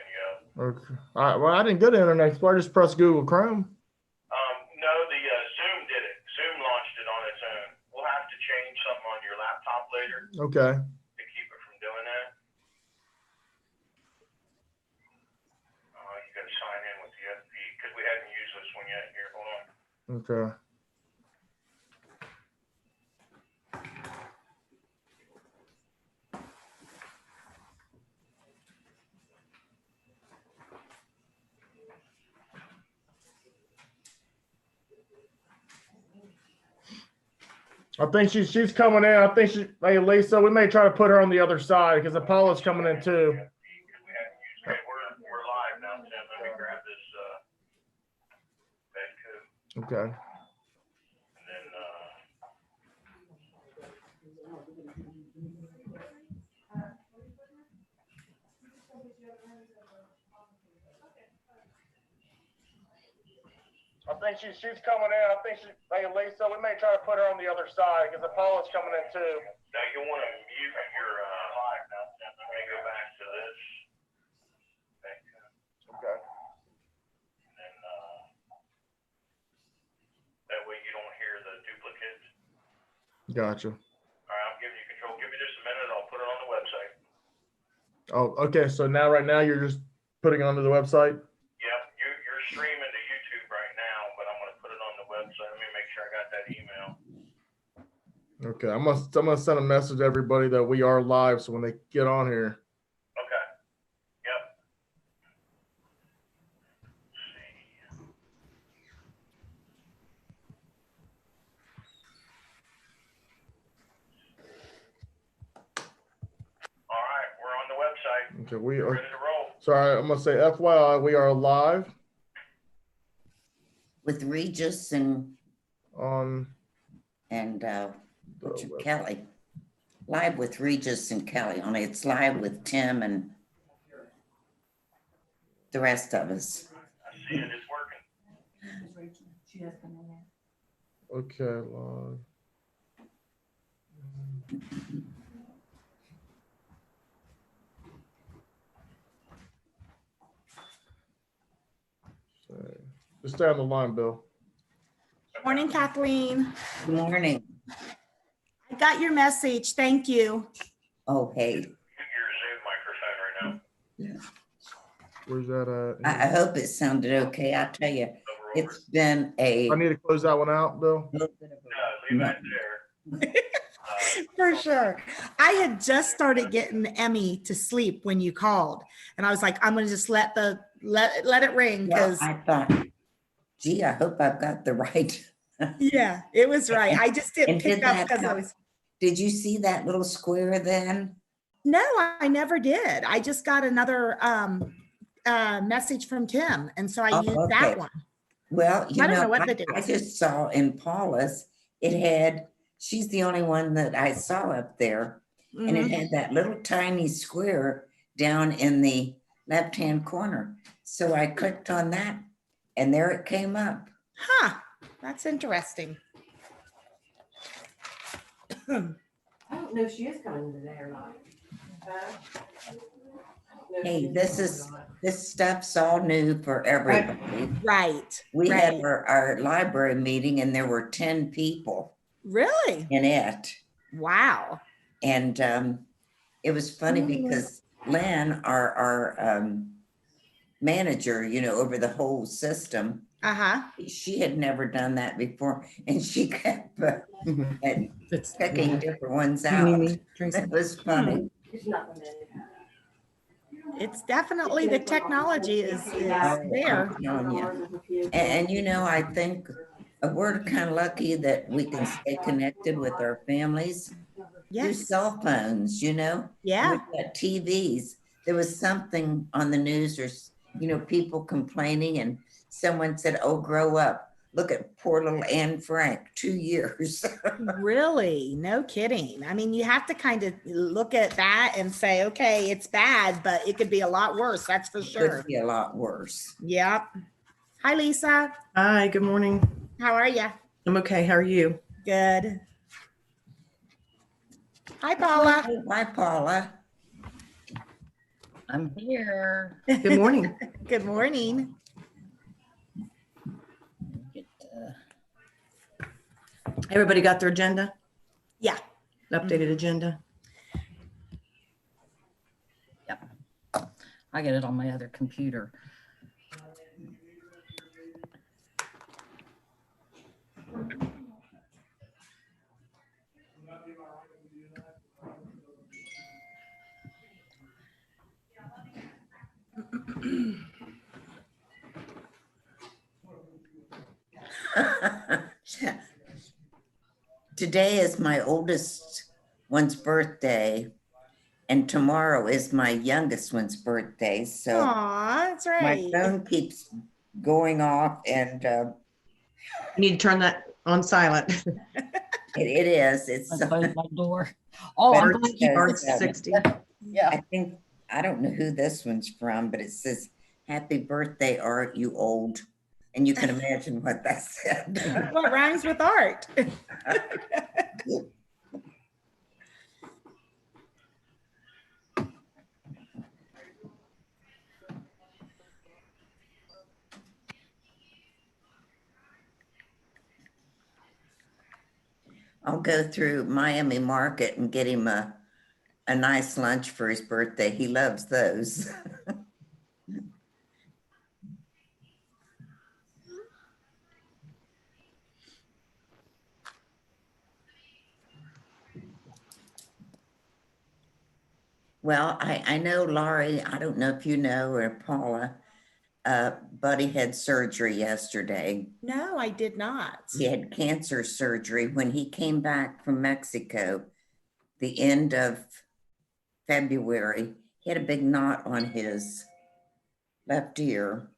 fixing you up. Okay. All right. Well, I didn't go to Internet Explorer. I just pressed Google Chrome. No, the Zoom did it. Zoom launched it on its own. We'll have to change something on your laptop later. Okay. To keep it from doing that. You got to sign in with the FP because we haven't used this one yet. Here, hold on. Okay. I think she's coming in. I think hey Lisa, we may try to put her on the other side because Apollo's coming in too. Okay, we're live now, Tim. Let me grab this bed code. Okay. And then I think she's coming in. I think hey Lisa, we may try to put her on the other side because Apollo's coming in too. now you want to mute your live now, Tim. Let me go back to this. Bed code. Okay. And then that way you don't hear the duplicates. Gotcha. All right, I'm giving you control. Give me just a minute. I'll put it on the website. Oh, okay. So right now you're just putting it onto the website? Yep, you're streaming to YouTube right now, but I'm going to put it on the website. Let me make sure I got that email. Okay. I'm gonna send a message to everybody that we are live so when they get on here. Okay. Yep. Let's see. All right, we're on the website. Okay, we We're are ready to roll. sorry, I'm gonna say FYI, we are live with Regis and on Richard Kelly. Live with Regis and Kelly, only it's live with Tim and the rest of us. I see it, it's working. okay, live. Just stay on the line, Bill. Morning, Kathleen. Good morning. I got your message. Thank you. Oh, hey, Mute your Zoom microphone right now. Where's that I hope it sounded okay. I'll tell you, it's been a I need to close that one out, Bill. little bit of Leave that there. For sure. I had just started getting Emmy to sleep when you called, and I was like, I'm going to just let it ring well, because I thought, gee, I hope I've got the right. yeah, it was right. I just didn't And pick did up that because I come- was. Did you see that little square then? No, I never did. I just got another message from Tim, and so I Oh, used okay. that one. Well, you I don't know know, what to do. I just saw in Paula's, it had, she's the only one that I saw up there. And it Mhm. had that little tiny square down in the left-hand corner. So I clicked on that and there it came up. Huh. That's interesting. I don't know if she is coming today or not. Hey, this stuff's all new for everybody. Right. We right. had our library meeting and there were 10 people Really? in it. Wow. And it was funny because Lynn, our manager, you know, over the whole system, Uh-huh. she had never done that before. And she kept picking different ones out. It was funny. It's definitely the technology is there. I'm telling you. And you know, I think we're kind of lucky that we can stay connected with our families through Yes. cell phones, you know? Yeah. We've got TVs. There was something on the news or, you know, people complaining and someone said, oh, grow up. Look at poor little Anne Frank, 2 years. Really? No kidding. I mean, you have to kind of look at that and say, okay, it's bad, but it could be a lot worse. That's for sure. Could be a lot worse. Yep. Hi, Lisa. Hi, good morning. How are you? I'm okay. How are you? Good. Hi, Paula. Hey, bye, Paula. I'm here. Good morning. Good morning. Get, Everybody got their agenda? Yeah. Updated agenda? I get it on my other computer. Today is my oldest one's birthday, and tomorrow is my youngest one's birthday. So Aw, that's my right. phone keeps going off, and You need to turn that on silent. it is. It's I closed my door. Oh, I'm But glad it you. says, March 60. Yeah. I think, I don't know who this one's from, but it says, "Happy birthday, Art, you old." And you can imagine what that said. What rhymes with art? I'll go through Miami Market and get him a nice lunch for his birthday. He loves those. Well, I know Laurie, I don't know if you know, or Paula, Buddy had surgery yesterday. No, I did not. He had cancer surgery when he came back from Mexico, the end of February. He had a big knot on his left ear,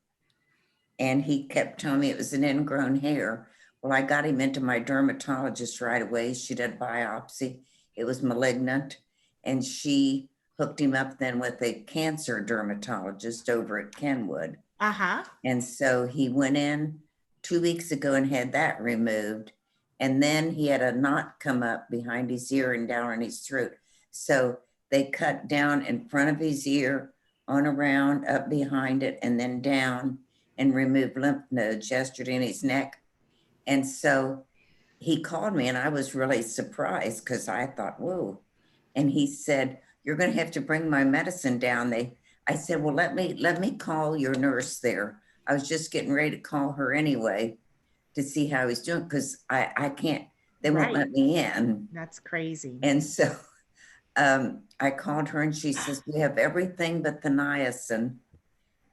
and he kept telling me it was an ingrown hair. Well, I got him into my dermatologist right away. She did a biopsy. It was malignant, and she hooked him up then with a cancer dermatologist over at Kenwood. Uh-huh. And so he went in 2 weeks ago and had that removed. And then he had a knot come up behind his ear and down on his throat. So they cut down in front of his ear, on around, up behind it, and then down, and removed lymph nodes yesterday in his neck. And so he called me, and I was really surprised because I thought, whoa. And he said, "You're going to have to bring my medicine down." I said, "Well, let me call your nurse there." I was just getting ready to call her anyway to see how he's doing, because I can't, they won't Right. let me in. That's crazy. And so I called her, and she says, "We have everything but the niacin.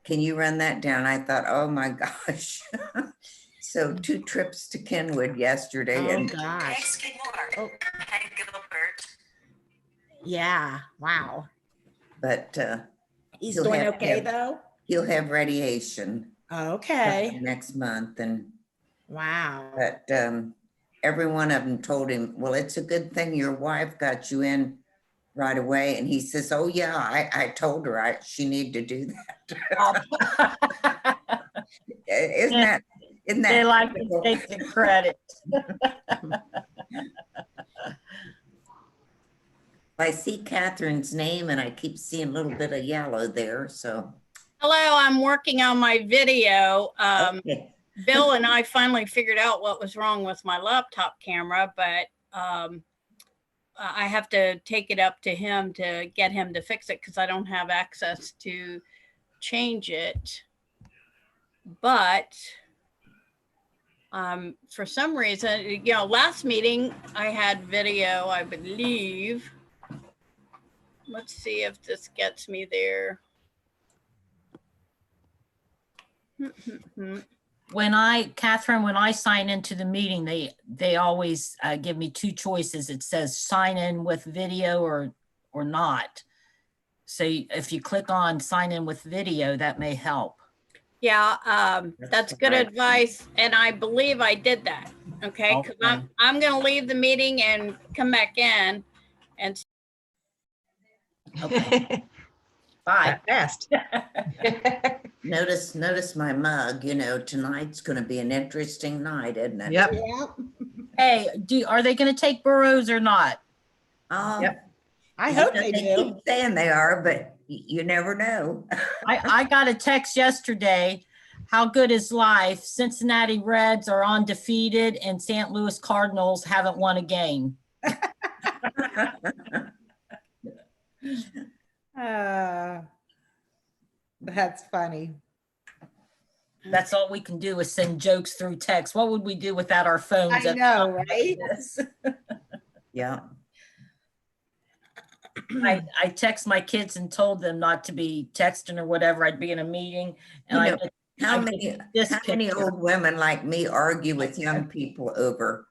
Can you run that down?" I thought, oh my gosh. So 2 trips to Kenwood yesterday. Oh And gosh. oh, hi, Gilbert. Yeah. Wow. But He's He'll doing have- okay have- though? he'll have radiation Okay. next month. And Wow. but every one of them told him, "Well, it's a good thing your wife got you in right away." And he says, "Oh yeah, I told her she needed to do that." Isn't that They like to typical? take the credit. I see Catherine's name, and I keep seeing a little bit of yellow there. So Hello, I'm working on my video. okay. Bill and I finally figured out what was wrong with my laptop camera, but I have to take it up to him to get him to fix it because I don't have access to change it. But for some reason, last meeting I had video, I believe. Let's see if this gets me there. Catherine, when I sign into the meeting, they always give me 2 choices. It says sign in with video or not. So if you click on sign in with video, that may help. Yeah, that's good right. advice. And I believe I did that. Okay. Cause Okay. I'm going to leave the meeting and come back in and Bye. Fast. Notice my mug. Tonight's going to be an interesting night, isn't it? Yep. Yeah. Hey, are they going to take burros or not? Oh, Yep. I hope they they keep do. saying they are, but You never know. I got a text yesterday. How good is life? Cincinnati Reds are undefeated and St. Louis Cardinals haven't won a game. That's funny. That's all we can do is send jokes through text. What would we do without our phones? I know, right? Yeah. I text my kids and told them not to be texting or whatever. I'd be in a meeting and You know, how I many, get this how many picture. old women like me argue with young people over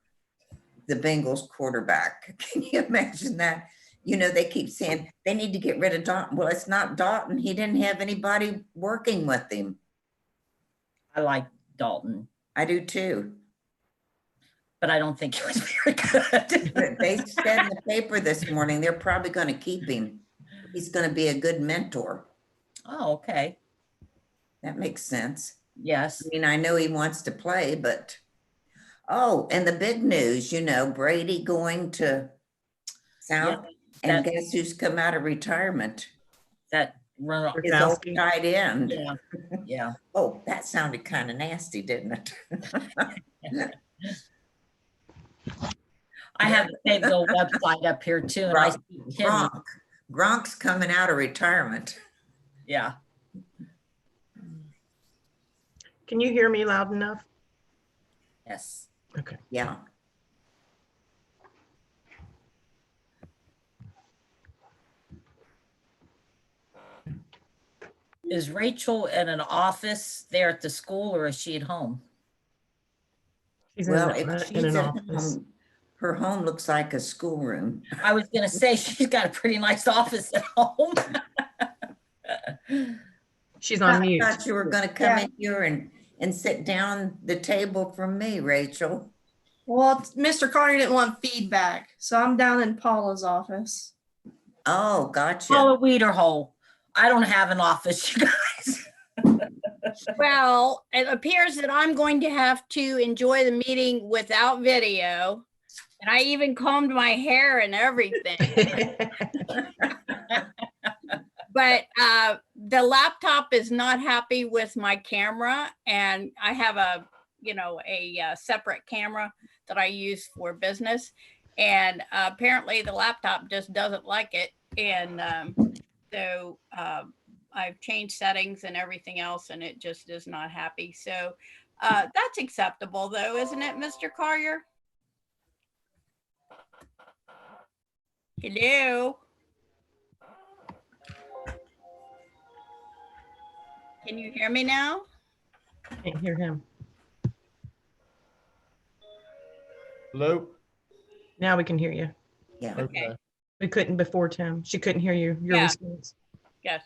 the Bengals quarterback? Can you imagine that? You know, they keep saying they need to get rid of Dalton. Well, it's not Dalton. He didn't have anybody working with him. I like Dalton, I do too. but I don't think he was very good. But they said in the paper this morning, they're probably going to keep him. He's going to be a good mentor. Oh, okay. That makes sense. Yes. I mean, I know he wants to play, but, oh, and the big news, you know, Brady going to South, and guess who's come out of retirement? That run. His old tight end. Yeah. Yeah. Oh, that sounded kind of nasty, didn't it? I have the Fayetteville website up here too. And I see Tim. Gronk's coming out of retirement. Yeah. Can you hear me loud enough? Yes. Okay. Yeah. Is Rachel in an office there at the school or is she at home? She's Well, in, if she's in an at office. home, her home looks like a schoolroom. I was going to say she's got a pretty nice office at home. She's on I mute. thought you were going to come in here and sit down the table from me, Rachel. Well, Mr. Carter didn't want feedback, so I'm down in Paula's office. Oh, gotcha. Paula Wiederhole. I don't have an office, you guys. Well, it appears that I'm going to have to enjoy the meeting without video. And I even combed my hair and everything. But the laptop is not happy with my camera. And I have a separate camera that I use for business. And apparently the laptop just doesn't like it. And so I've changed settings and everything else, and it just is not happy. So that's acceptable, though, isn't it, Mr. Collier? Hello? Can you hear me now? Can't hear him. Hello? Now we can hear you. Yeah. Okay. We couldn't before, Tim. She couldn't hear you. Your Yeah. response. Yes.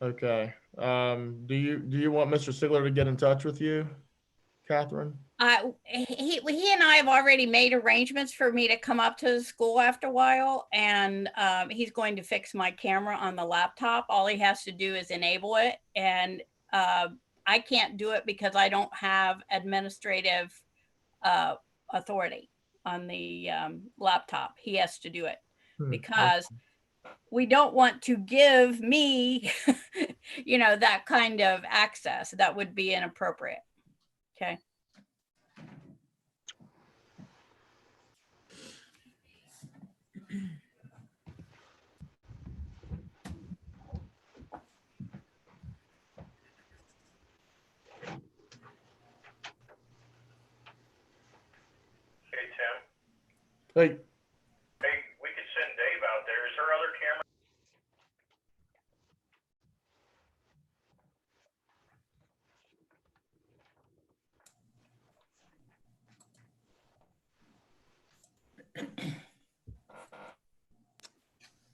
Okay. Do you want Mr. Sigler to get in touch with you, Catherine? He and I have already made arrangements for me to come up to the school after a while, and he's going to fix my camera on the laptop. All he has to do is enable it, and I can't do it because I don't have administrative authority on the laptop. He has to do it because we don't want to give me, that kind of access. That would be inappropriate. Okay. Hey, Tim. Hey, Hey, we could send Dave out there. Is her other camera?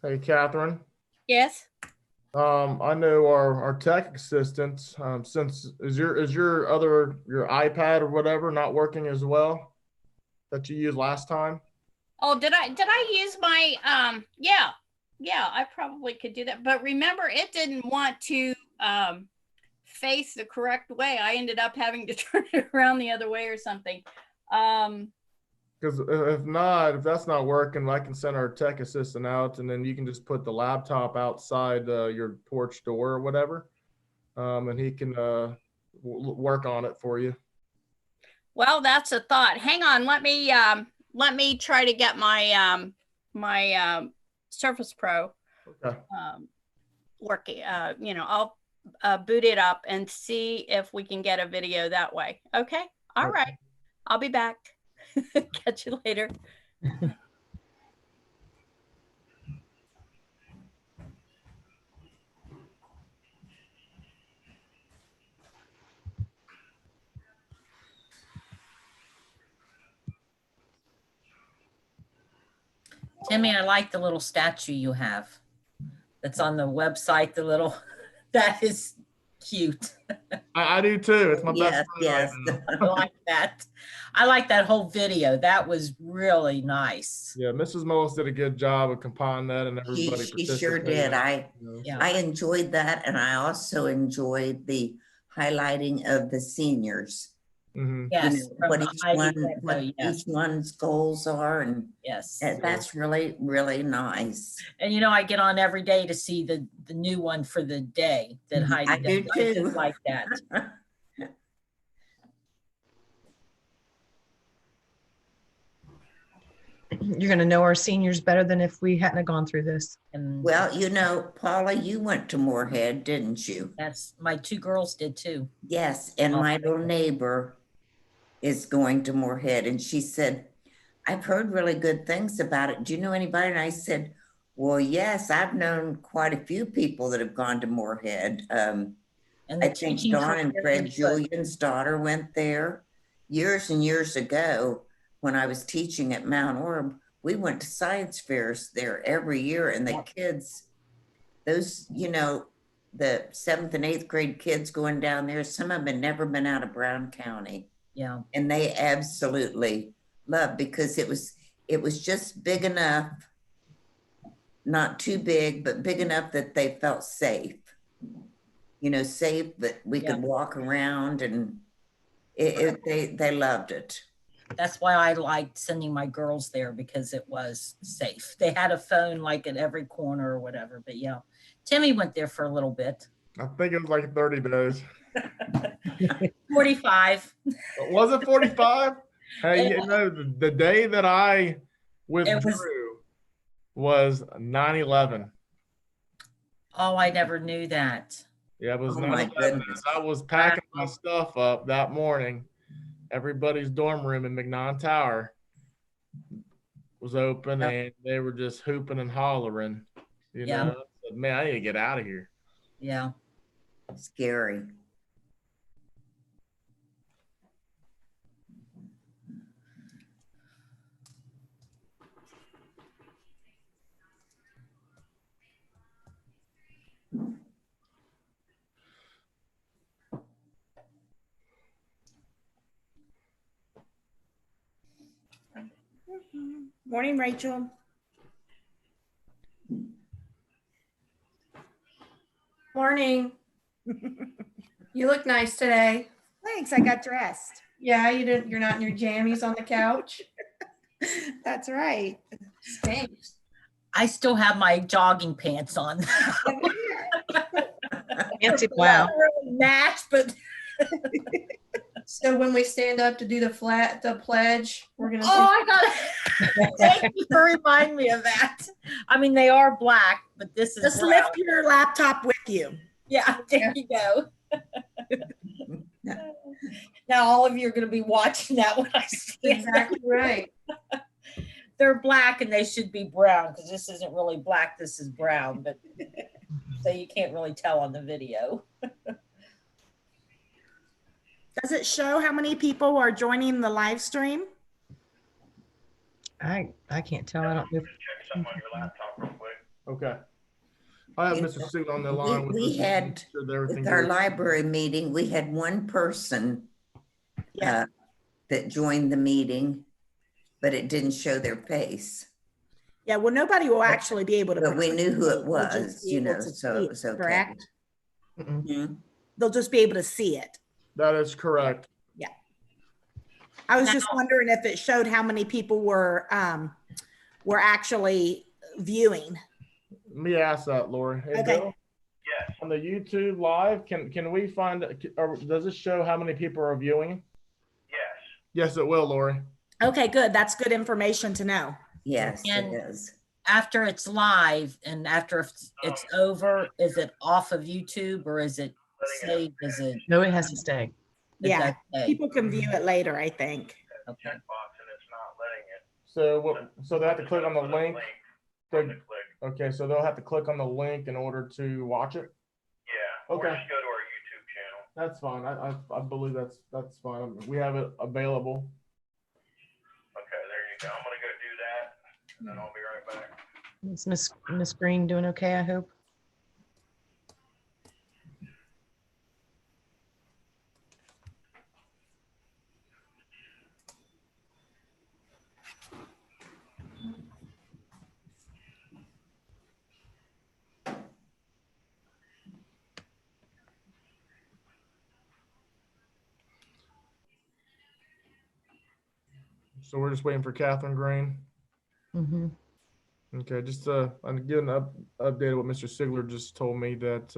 hey, Catherine. Yes. I know our tech assistants, since is your iPad or whatever not working as well that you used last time? Oh, did I use my, yeah, I probably could do that. But remember, it didn't want to face the correct way. I ended up having to turn it around the other way or something. Because if that's not working, I can send our tech assistant out, and then you can just put the laptop outside your porch door or whatever, and he can work on it for you. Well, that's a thought. Hang on, let me try to get my my Surface Pro Okay. working. I'll boot it up and see if we can get a video that way. Okay. All Okay. right. I'll be back. Catch you later. Timmy, I like the little statue you have that's on the website, that is cute. I do too. It's my best Yes, friend right yes. now. I like that. I like that whole video. That was really nice. Yeah, Mrs. Mullis did a good job of compiling that, and everybody She sure did. participated. Yeah. I enjoyed that, and I also enjoyed the highlighting of the seniors. Mm-hmm. Yes. from What the each Heidi one, Gecko, what yes. each one's goals are, and Yes. that's really, really nice. And I get on every day to see the new one for the day that Heidi I do does. I too. just like that. You're going to know our seniors better than if we hadn't have gone through this. And Well, Paula, you went to Moorhead, didn't you? that's my 2 girls did too. Yes, and Oh, my little neighbor is going to Moorhead, and she said, I've heard really good things about it. Do you know anybody? And I said, well, yes, I've known quite a few people that have gone to Moorhead. And I the think teaching Dawn and career Fred is good. Julian's daughter went there years and years ago when I was teaching at Mount Orb. We went to science fairs there every year, and the kids, those, the 7th and 8th grade kids going down there, some of them had never been out of Brown County. Yeah. And they absolutely loved, because it was just big enough, not too big, but big enough that they felt safe. Safe that we could walk around, and they loved it. That's why I liked sending my girls there, because it was safe. They had a phone like at every corner or whatever. But yeah, Timmy went there for a little bit. I think it was like 30 days. 45. Was it 45? Hey, the day that I withdrew was 9/11. Oh, I never knew that. Yeah, it was Oh my 9/11. goodness. I was packing my stuff up that morning. Everybody's dorm room in McNaughton Tower was open, and they were just hooping and hollering. I said, man, I need to get out of here. Yeah. Scary. Morning, Rachel. Morning. You look nice today. Thanks, I got dressed. Yeah, you're not in your jammies on the couch. That's right. Thanks. I still have my jogging pants on. Fancy, wow. Not really match, but So when we stand up to do the pledge, we're gonna. I got thank you for reminding me of that. I mean, they are black, but this is Just brown. lift your laptop with you. Yeah, there you go. Now all of you are going to be watching that when I stand. Exactly right. They're black and they should be brown, because this isn't really black. This is brown, but so you can't really tell on the video. Does it show how many people are joining the live stream? I can't tell. I don't know. Check something on your laptop real quick. Okay. I have Mr. Suit on the line. We had, with our library meeting, we had one person that joined the meeting, but it didn't show their face. Yeah, well, nobody will actually be able to. But we knew who it They'll just was, be able to so see it was it, okay. correct? Mm-mm. Mhm. They'll just be able to see it. That is correct. Yeah. I was just wondering if it showed how many people were actually viewing. Let me ask that, Lori. Hey, Okay. Bill, Yes, on the YouTube live, can we find, or does it show how many people are viewing? yes. Yes, it will, Lori. Okay, good. That's good information to know. Yes, And- it is. After it's live and after it's over, is it off of YouTube or is it saved? Is it? No, it has to stay. Yeah, Okay. people can view it later, I think. Okay. Checkbox and it's not letting it. So what, so they have to click on the Put a link. from the to- click. Okay, so they'll have to click on the link in order to watch it? Yeah. Okay. Or just go to our YouTube channel. That's fine. I believe that's fine. We have it available. Okay, there you go. I'm gonna go do that, and then I'll be right back. Is Miss Green doing okay, I hope? So we're just waiting for Catherine Green. Mm-hmm. Okay, just I'm getting updated what Mr. Sigler just told me that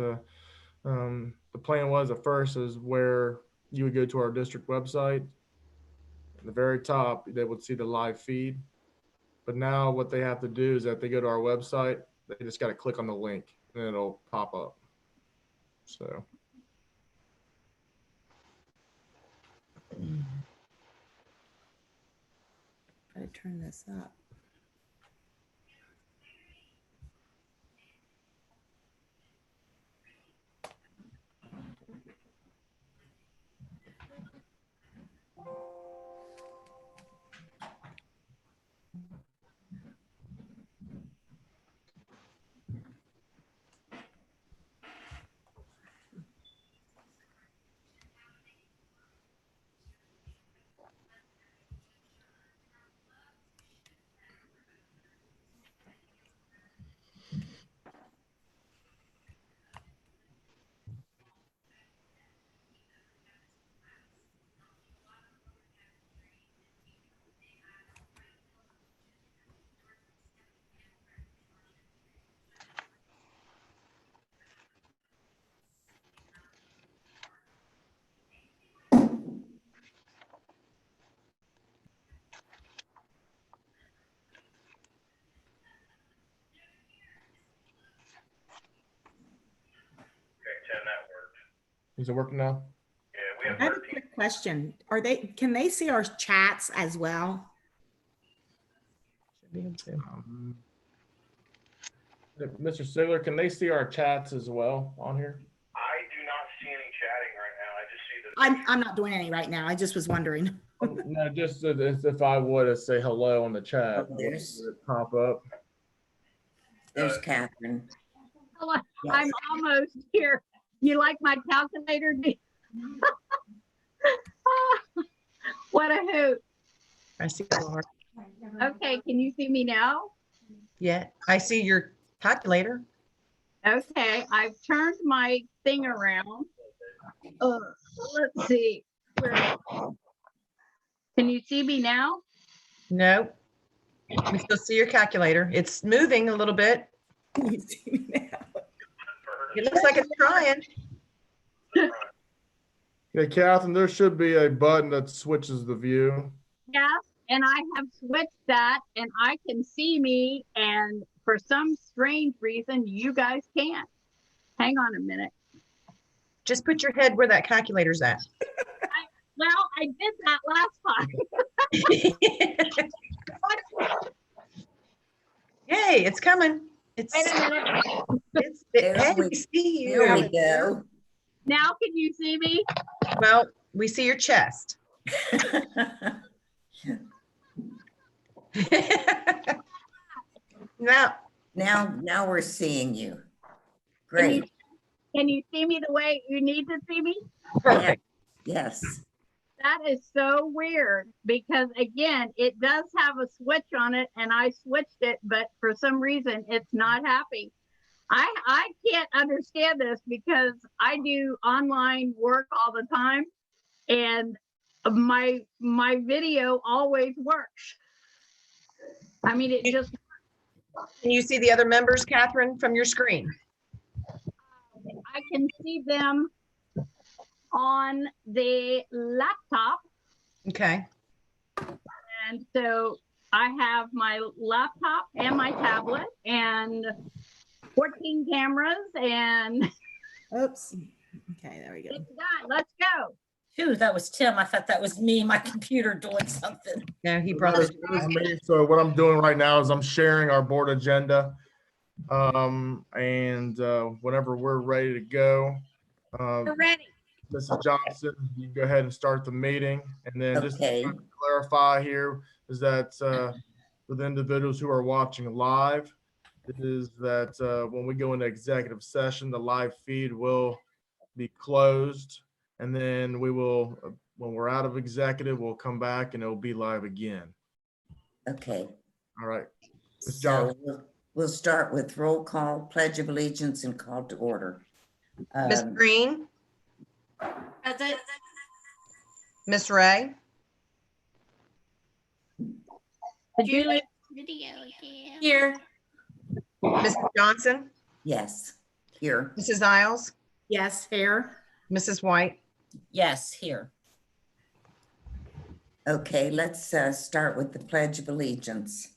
the plan was at first is where you would go to our district website. At the very top, they would see the live feed. But now what they have to do is that they go to our website, they just got to click on the link and it'll pop up. So. Try to turn this up. Okay, Tim, that worked. Is it working now? Yeah, we have I have a 13. quick question. Can they see our chats as well? Should be able to. Mr. Sigler, can they see our chats as well on here? I do not see any chatting right now. I just see the. I'm not doing any right now. I just was wondering. No, just as if I would say hello on the chat. Oh, there's- Would it pop up? There's Catherine. Hello, Yes. I'm almost here. You like my calculator? What a hoot. I see Laura. Okay, can you see me now? Yeah, I see your calculator. Okay, I've turned my thing around. Let's see. Can you see me now? No. We still see your calculator. It's moving a little bit. You see me now? It looks like it's trying. Yeah, Catherine, there should be a button that switches the view. Yes, and I have switched that and I can see me, and for some strange reason, you guys can't. Hang on a minute. Just put your head where that calculator's at. Well, I did that last time. Yay, it's coming. It's, Wait a minute. There hey, we- we see There we you. go. Now can you see me? Well, we see your chest. Now, Now we're seeing you. Can you, Great. can you see me the way you need to see me? perfect. Yes. That is so weird because again, it does have a switch on it and I switched it, but for some reason it's not happy. I can't understand this because I do online work all the time and my video always works. I mean, it just, Can you see the other members, Catherine, from your screen? I can see them on the laptop. Okay. And so I have my laptop and my tablet and 14 cameras and Oops. Okay, there we go. it's done. Let's go. Phew, that was Tim. I thought that was me, my computer doing something. No, he brought That it. is me. So what I'm doing right now is I'm sharing our board agenda. Whenever we're ready to go, We're ready. Mrs. Johnson, you go ahead and start the meeting. And then just Okay. to clarify here is that for the individuals who are watching live, it is that when we go into executive session, the live feed will be closed. And then we will, when we're out of executive, we'll come back and it'll be live again. Okay. All right. Ms. So Johnson. we'll start with roll call, pledge of allegiance, and call to order. Ms. Green, That's it. Miss Ray, Julie, Video again. Here. Mrs. Johnson, Yes, here. Mrs. Isles, Yes, here. Mrs. White. Yes, here. Okay, let's start with the pledge of allegiance.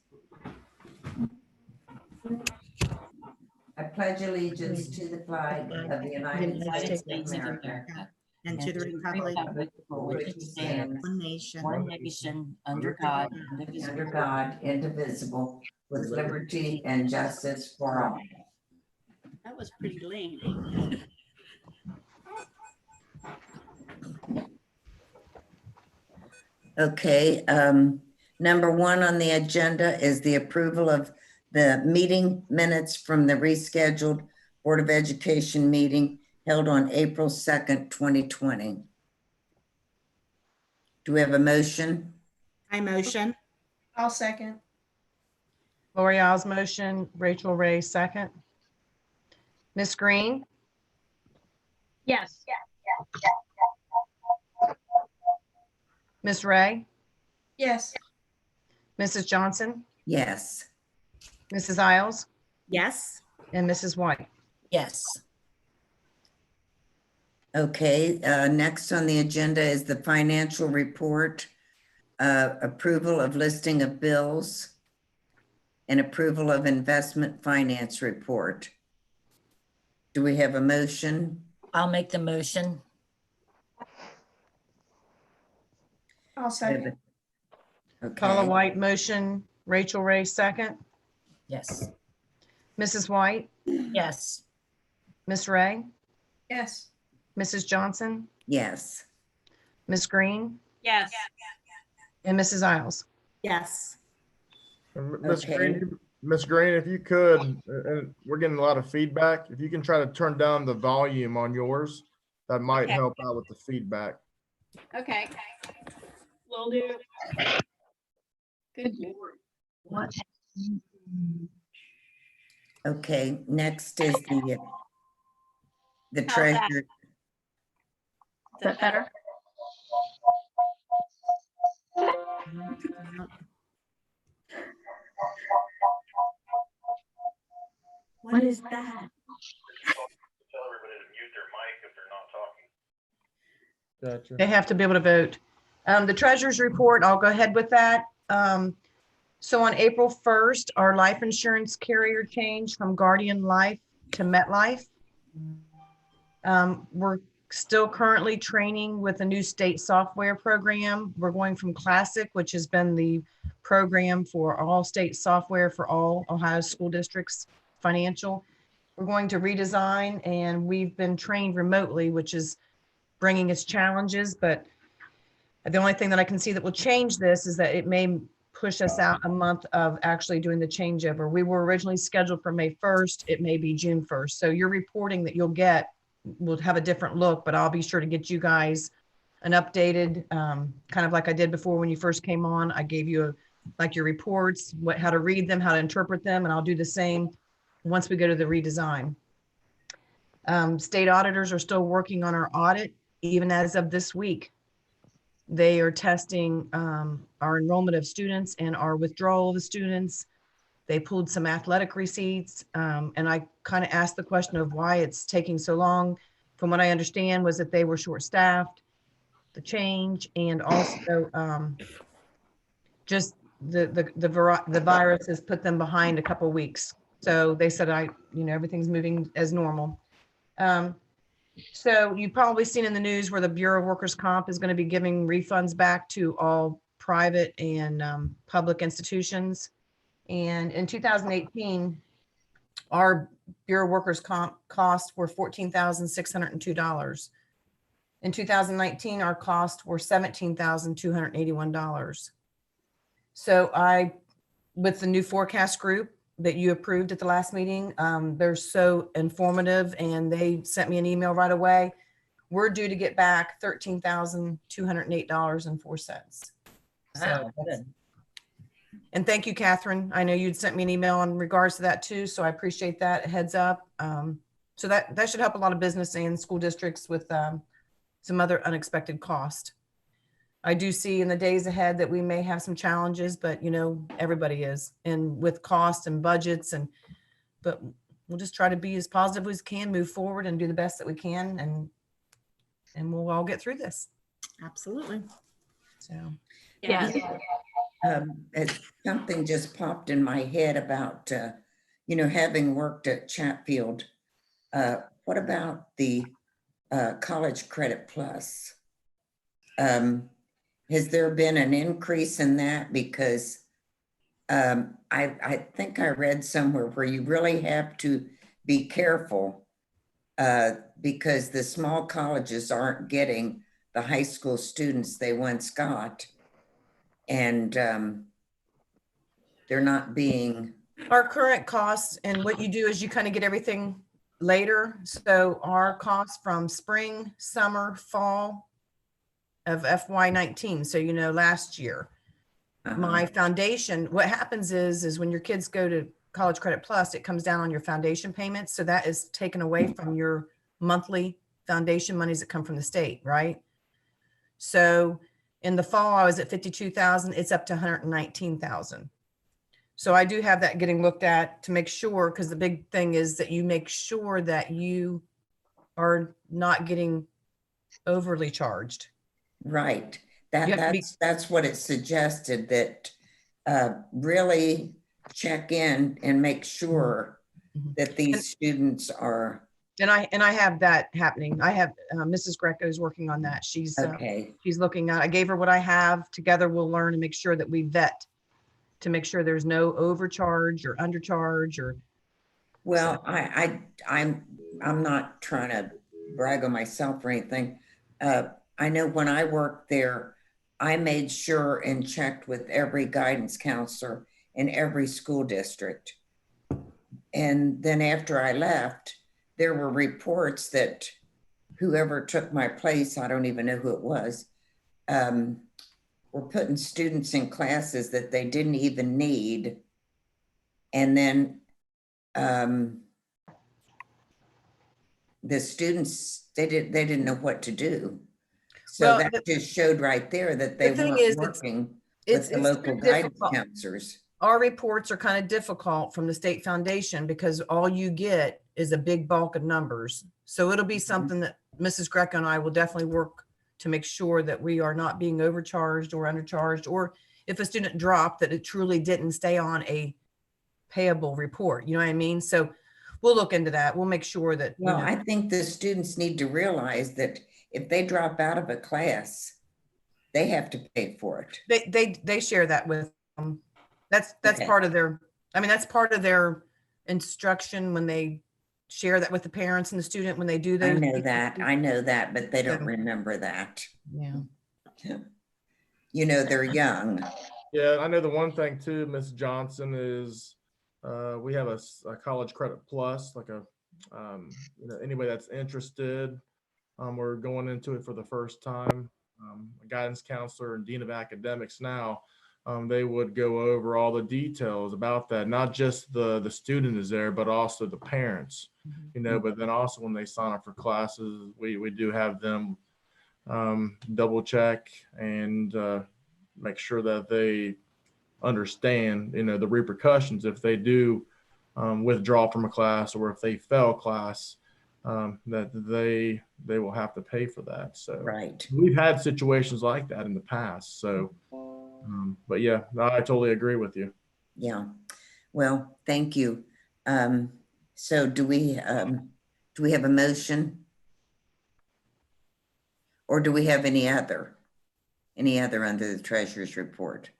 I pledge allegiance to the flag of the United States of America And to the republic for which it stands, one nation. one nation, under God, under indivisible. God, indivisible, with liberty and justice for all. That was pretty lame. Okay, number one on the agenda is the approval of the meeting minutes from the rescheduled Board of Education meeting held on April 2nd, 2020. Do we have a motion? I motion. I'll second. Lori Isles motion, Rachel Ray second. Miss Green, yes. Miss Ray, Yes. Mrs. Johnson, Yes. Mrs. Isles, Yes. and Mrs. White. Yes. Okay, next on the agenda is the financial report, approval of listing of bills, and approval of investment finance report. Do we have a motion? I'll make the motion. I'll second. Paula Okay, White motion, Rachel Ray second. Yes. Mrs. White, Yes. Miss Ray, Yes. Mrs. Johnson, yes. Miss Green, Yes. and Mrs. Isles. Yes. Ms. Okay. Green, Ms. Green, if you could, and we're getting a lot of feedback, if you can try to turn down the volume on yours, that might Okay. help out with the feedback. Okay. Will do. Good Lord. What? Okay, next is the How's that? treasurer. Is that better? What is that? Tell everybody to mute their mic if they're not talking. Gotcha. They have to be able to vote. The treasurer's report, I'll go ahead with that. So on April 1st, our life insurance carrier changed from Guardian Life to MetLife. We're still currently training with a new state software program. We're going from Classic, which has been the program for all state software for all Ohio school districts financial. We're going to redesign, and we've been trained remotely, which is bringing its challenges. But the only thing that I can see that will change this is that it may push us out a month of actually doing the changeover. We were originally scheduled for May 1st. It may be June 1st. So your reporting that you'll get will have a different look, but I'll be sure to get you guys an updated, kind of like I did before when you first came on. I gave you like your reports, how to read them, how to interpret them, and I'll do the same once we go to the redesign. State auditors are still working on our audit, even as of this week. They are testing our enrollment of students and our withdrawal of the students. They pulled some athletic receipts. And I kind of asked the question of why it's taking so long. From what I understand was that they were short-staffed, the change, and also just the virus has put them behind a couple of weeks. So they said, everything's moving as normal. So you've probably seen in the news where the Bureau of Workers' Comp is going to be giving refunds back to all private and public institutions. And in 2018, our Bureau of Workers' Comp costs were $14,602. In 2019, our costs were $17,281. So with the new forecast group that you approved at the last meeting, they're so informative and they sent me an email right away. We're due to get back $13,208.04. Wow, good. And thank you, Catherine. I know you'd sent me an email in regards to that too. So I appreciate that heads up. So that should help a lot of business and school districts with some other unexpected cost. I do see in the days ahead that we may have some challenges, but everybody is, and with cost and budgets, but we'll just try to be as positive as we can, move forward and do the best that we can, and we'll all get through this. Absolutely. So Yeah. Something just popped in my head about, having worked at Chatfield. What about the College Credit Plus? Has there been an increase in that? Because I think I read somewhere where you really have to be careful because the small colleges aren't getting the high school students they once got. And they're not being. Our current costs, and what you do is you kind of get everything later. So our costs from spring, summer, fall of FY19. So, last year, my foundation, what happens is when your kids go to College Credit Plus, it comes down on your foundation payments. So that is taken away from your monthly foundation monies that come from the state, right? So in the fall, I was at 52,000. It's up to 119,000. So I do have that getting looked at to make sure, because the big thing is that you make sure that you are not getting overly charged. Right. That's what it suggested, that really check in and make sure that these students are. And I have that happening. I have Mrs. Greco is working on that. She's okay. She's looking at. I gave her what I have. Together we'll learn and make sure that we vet to make sure there's no overcharge or undercharge or. Well, I'm not trying to brag on myself or anything. I know when I worked there, I made sure and checked with every guidance counselor in every school district. And then after I left, there were reports that whoever took my place, I don't even know who it was, were putting students in classes that they didn't even need. And then the students, they didn't know what to do. So that just showed right there that they weren't working with the local guidance counselors. Our reports are kind of difficult from the state foundation because all you get is a big bulk of numbers. So it'll be something that Mrs. Greco and I will definitely work to make sure that we are not being overcharged or undercharged, or if a student dropped, that it truly didn't stay on a payable report. You know what I mean? So we'll look into that. We'll make sure that. Well, I think the students need to realize that if they drop out of a class, they have to pay for it. They share that with them. That's Okay. part of their, that's part of their instruction when they share that with the parents and the student when they do those. I know that, but they don't remember that. Yeah. They're young. Yeah, I know the one thing too, Ms. Johnson, is we have a College Credit Plus, like anybody that's interested. We're going into it for the first time. A guidance counselor and dean of academics now, they would go over all the details about that. Not just the student is there, but also the parents, but then also when they sign up for classes, we do have them double check and make sure that they understand, the repercussions if they do withdraw from a class or if they fail class, that they will have to pay for that. So Right. we've had situations like that in the past. So, but yeah, no, I totally agree with you. Yeah. Well, thank you. So do we have a motion? Or do we have any other under the treasurer's report?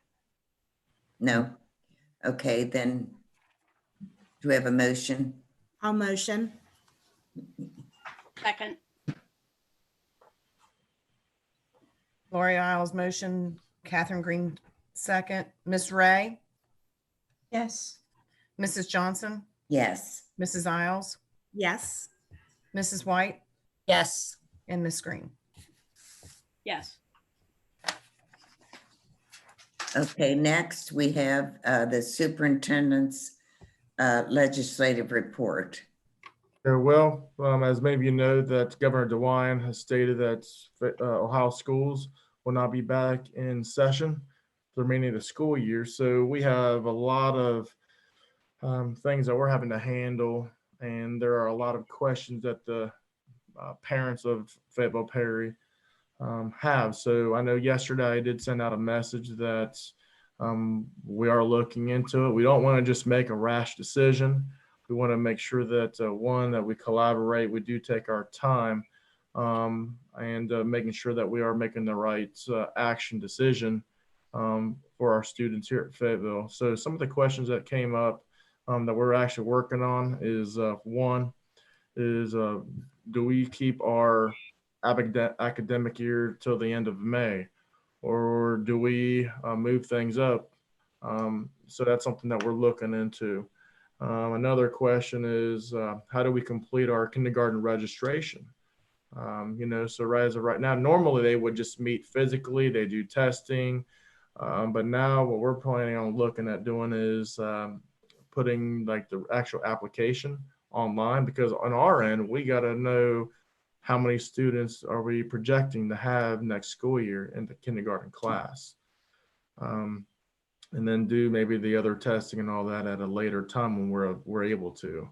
No? Okay, then do we have a motion? I'll motion. Second. Lori Isles motion, Catherine Green second. Miss Ray, Yes. Mrs. Johnson, Yes. Mrs. Isles, Yes. Mrs. White, Yes. and Miss Green. Yes. Okay, next we have the superintendent's legislative report. Well, as many of you know, that Governor DeWine has stated that Ohio schools will not be back in session for the remaining of the school year. So we have a lot of things that we're having to handle, and there are a lot of questions that the parents of Fayetteville-Perry have. So I know yesterday I did send out a message that we are looking into it. We don't want to just make a rash decision. We want to make sure that one, that we collaborate, we do take our time, and making sure that we are making the right action decision for our students here at Fayetteville. So some of the questions that came up that we're actually working on is one is do we keep our academic year till the end of May, or do we move things up? So that's something that we're looking into. Another question is how do we complete our kindergarten registration? So right as of right now, normally they would just meet physically, they do testing, but now what we're planning on looking at doing is putting like the actual application online, because on our end, we got to know how many students are we projecting to have next school year in the kindergarten class. And then do maybe the other testing and all that at a later time when we're able to.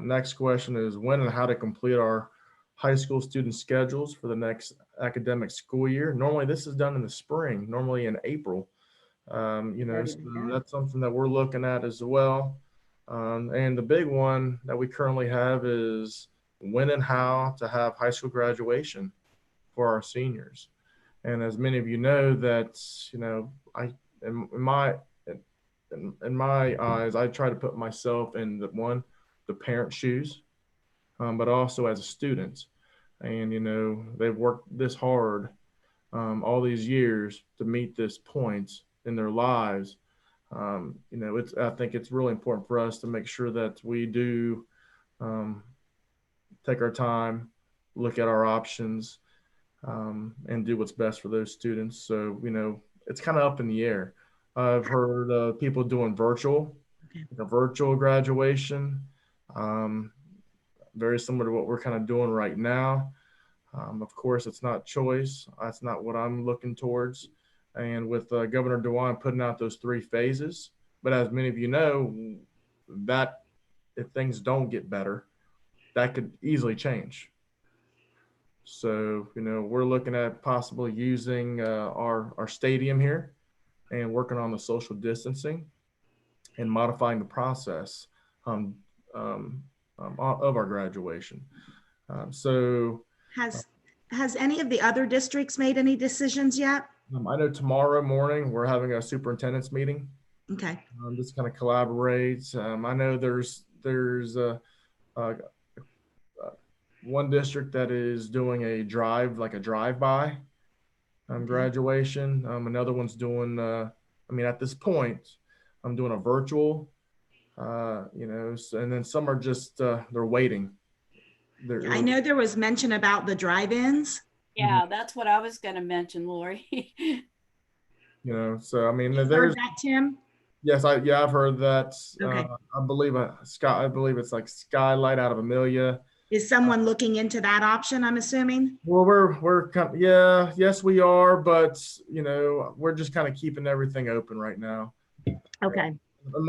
Next question is when and how to complete our high school student schedules for the next academic school year. Normally this is done in the spring, normally in April. So that's something that we're looking at as well. And the big one that we currently have is when and how to have high school graduation for our seniors. And as many of you know, that I in my eyes, I try to put myself in the parent shoes, but also as a student. And they've worked this hard all these years to meet this point in their lives. I think it's really important for us to make sure that we do take our time, look at our options, and do what's best for those students. So, it's kind of up in the air. I've heard people doing virtual graduation, very similar to what we're kind of doing right now. Of course, it's not choice. That's not what I'm looking towards. And with Governor DeWine putting out those 3 phases, but as many of you know, that if things don't get better, that could easily change. So, we're looking at possibly using our stadium here and working on the social distancing and modifying the process of our graduation. Has any of the other districts made any decisions yet? I know tomorrow morning we're having a superintendent's meeting. Okay. Just kind of collaborate. I know there's one district that is doing a drive-by graduation. Another one's doing, at this point, I'm doing a virtual, and then some are just, they're waiting. I know there was mention about the drive-ins. Yeah, that's what I was going to mention, Lori. So I mean, You've heard that, Tim? Yes, I've heard that. Okay. I believe it's like Skylight out of Amelia Is someone looking into that option, I'm assuming? Well, yes, we are, but we're just kind of keeping everything open right now. Okay.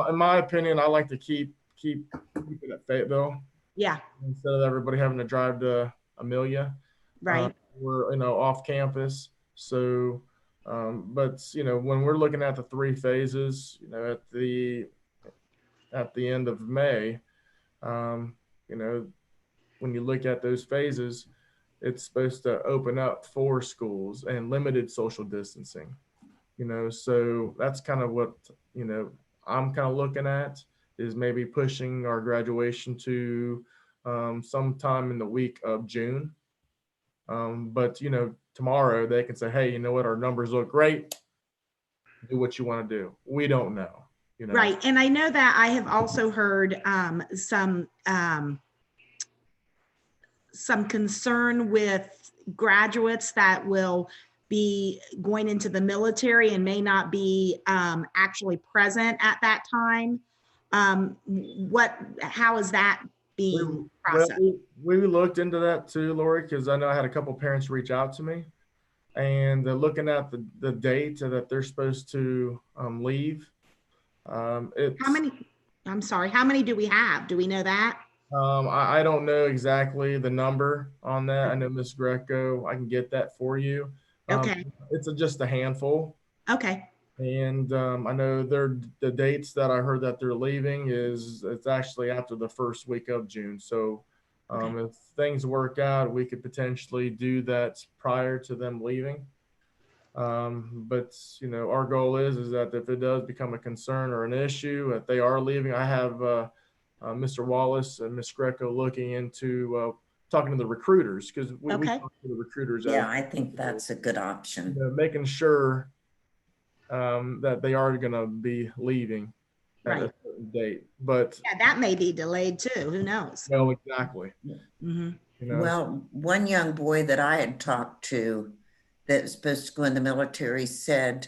In my opinion, I like to keep it at Fayetteville Yeah, instead of everybody having to drive to Amelia. right. We're off campus, so but when we're looking at the 3 phases, at the end of May, you know, when you look at those phases, it's supposed to open up 4 schools and limited social distancing. So that's kind of what I'm kind of looking at, is maybe pushing our graduation to sometime in the week of June. But tomorrow they can say, hey, you know what, our numbers look great. Do what you want to do. We don't know. Right. And I know that I have also heard some concern with graduates that will be going into the military and may not be actually present at that time. How is that being processed? We looked into that too, Lori, because I know I had a couple parents reach out to me, and they're looking at the date that they're supposed to leave. How many do we have? Do we know that? I don't know exactly the number on that. I know Miss Greco, I can get that for you. Okay. It's just a handful. Okay. And I know the dates that I heard that they're leaving it's actually after the first week of June. So if things work out, we could potentially do that prior to them leaving. But our goal is that if it does become a concern or an issue, if they are leaving, I have Mr. Wallace and Miss Greco looking into talking to the recruiters, because we talk to the recruiters. Yeah, I think that's a good option. Making sure that they are going to be leaving at a certain date. But yeah, that may be delayed too. Who knows? Well, exactly. Mm-hmm. Well, one young boy that I had talked to that was supposed to go in the military said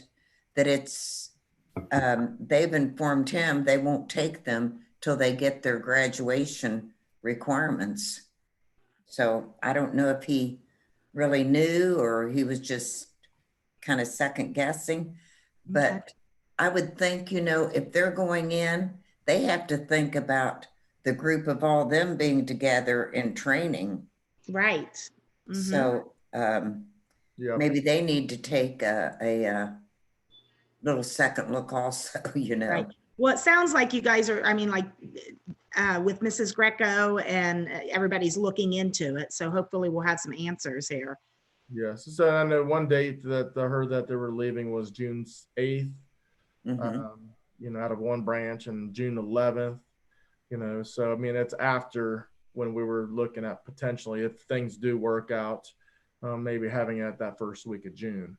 that they've informed him they won't take them till they get their graduation requirements. So I don't know if he really knew or he was just kind of second guessing, but I would think, if they're going in, they have to think about the group of all them being together in training. Right. Mm-hmm. So maybe they need to take a little second look also, Right. Well, it sounds like you guys are, with Mrs. Greco and everybody's looking into it. So hopefully we'll have some answers here. Yes. So I know one date that I heard that they were leaving was June 8th, out of one branch, and June 11th, so, it's after when we were looking at potentially, if things do work out, maybe having it that first week of June.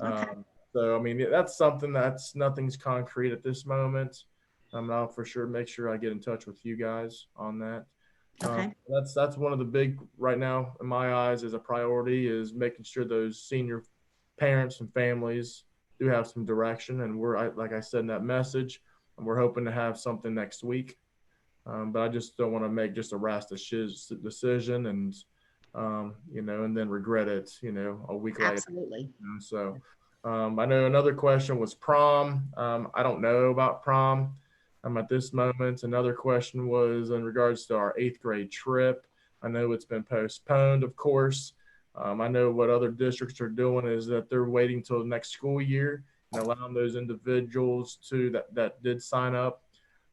Okay. So, that's something nothing's concrete at this moment. I'll for sure make sure I get in touch with you guys on that. Okay. That's one of the big, right now, in my eyes, is a priority, is making sure those senior parents and families do have some direction. And like I said in that message, and we're hoping to have something next week. But I just don't want to make just a rash decision and, and then regret it, a week later. Absolutely. So I know another question was prom. I don't know about prom at this moment. Another question was in regards to our 8th grade trip. I know it's been postponed, of course. I know what other districts are doing is that they're waiting till the next school year and allowing those individuals that did sign up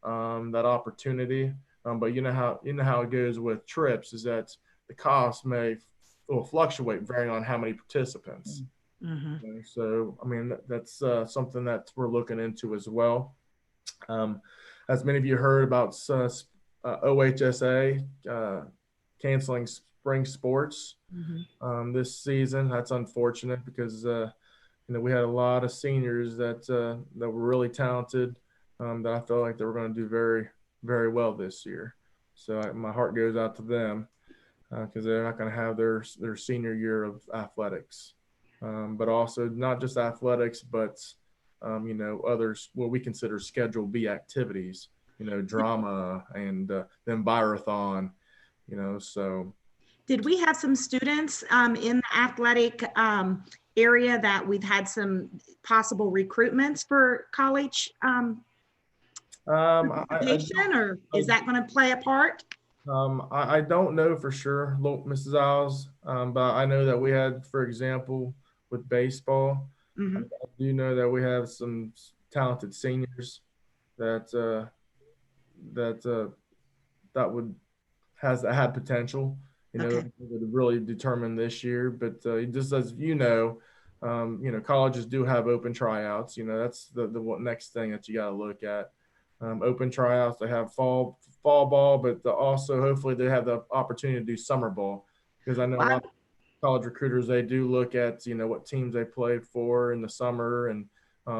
that opportunity. But you know how it goes with trips, is that the cost will fluctuate varying on how many participants. Mm-hmm. So that's something that we're looking into as well. As many of you heard about OHSA canceling spring sports this season. That's unfortunate because we had a lot of seniors that were really talented, that I felt like they were going to do very, very well this year. So my heart goes out to them because they're not going to have their senior year of athletics, but also not just athletics, but others what we consider Schedule B activities, drama and then Biothon, you know, so. Did we have some students in the athletic area that we've had some possible recruitments for college participation, or is that going to play a part? I don't know for sure, Mrs. Isles, but I know that we had, for example, with baseball, I do know that we have some talented seniors that would had potential, you know, would really determine this year. But just as you know, colleges do have open tryouts. You know, that's the next thing that you got to look at. Open tryouts. They have fall ball, but also hopefully they have the opportunity to do summer ball, because I know a lot of college recruiters, they do look at, you know, what teams they play for in the summer and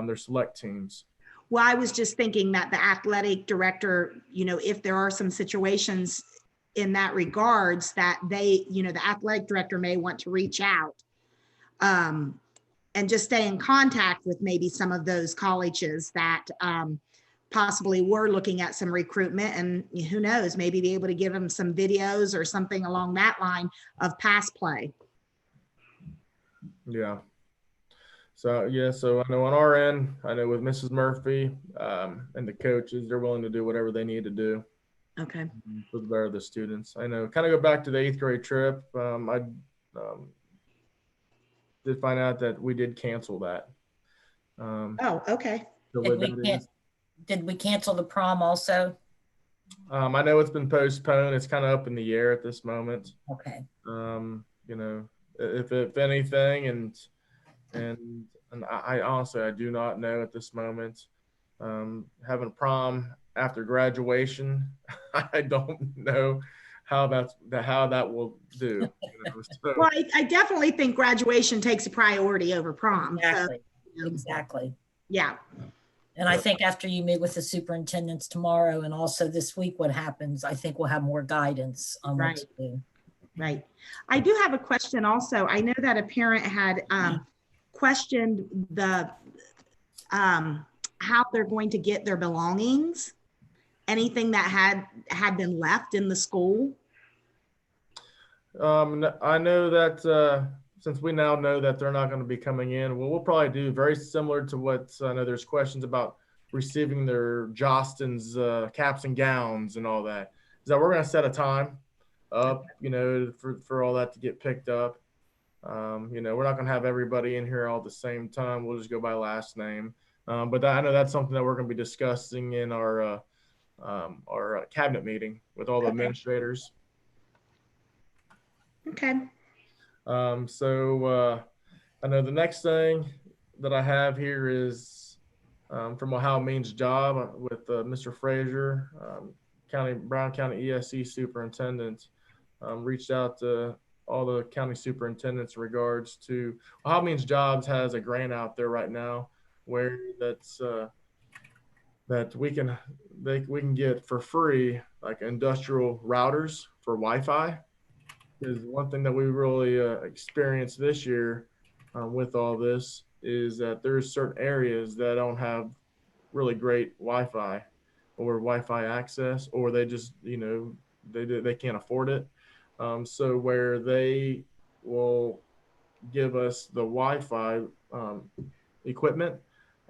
their select teams. Well, I was just thinking that the athletic director, you know, if there are some situations in that regards that they, you know, the athletic director may want to reach out and just stay in contact with maybe some of those colleges that possibly were looking at some recruitment, and who knows, maybe be able to give them some videos or something along that line of past play. Yeah. So, yeah, so I know on our end, I know with Mrs. Murphy and the coaches, they're willing to do whatever they need to do. Okay. For the better of the students. I know, kind of go back to the 8th grade trip. I did find out that we did cancel that. Oh, okay. Did we cancel the prom also? I know it's been postponed. It's kind of up in the air at this moment. Okay. You know, if anything, and I honestly, I do not know at this moment. Having a prom after graduation, I don't know how that will do. You know? So, well, I definitely think graduation takes a priority over prom. Exactly. So, you know, exactly. Yeah. And I think after you meet with the superintendents tomorrow and also this week, what happens, I think we'll have more guidance on what to do. Right. I do have a question also. I know that a parent had questioned the how they're going to get their belongings, anything that had been left in the school. I know that since we now know that they're not going to be coming in, we'll probably do very similar to what I know there's questions about receiving their Jostens caps and gowns and all that. Is that we're going to set a time up, you know, for all that to get picked up. You know, we're not going to have everybody in here all at the same time. We'll just go by last name. But I know that's something that we're going to be discussing in our cabinet meeting with all the administrators. Okay. So I know the next thing that I have here is from Ohio Means Job with Mr. Frazier, Brown County ESE superintendent, reached out to all the county superintendents in regards to Ohio Means Jobs has a grant out there right now where that we can get for free, like industrial routers for Wi-Fi. Is one thing that we really experienced this year with all this is that there's certain areas that don't have really great Wi-Fi or Wi-Fi access, or they just, you know, they can't afford it. So where they will give us the Wi-Fi equipment,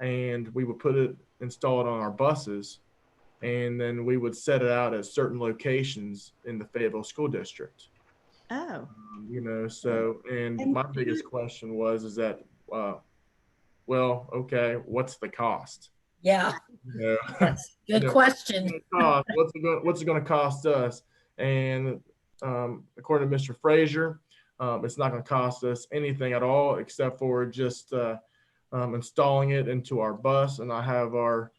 and we would install it on our buses, and then we would set it out at certain locations in the Fayetteville School District. Oh. You know, so, and my biggest question is that, well, okay, what's the cost? Yeah. You know, good question. What's it going to cost us? And according to Mr. Frazier, it's not going to cost us anything at all except for just installing it into our bus. And I have our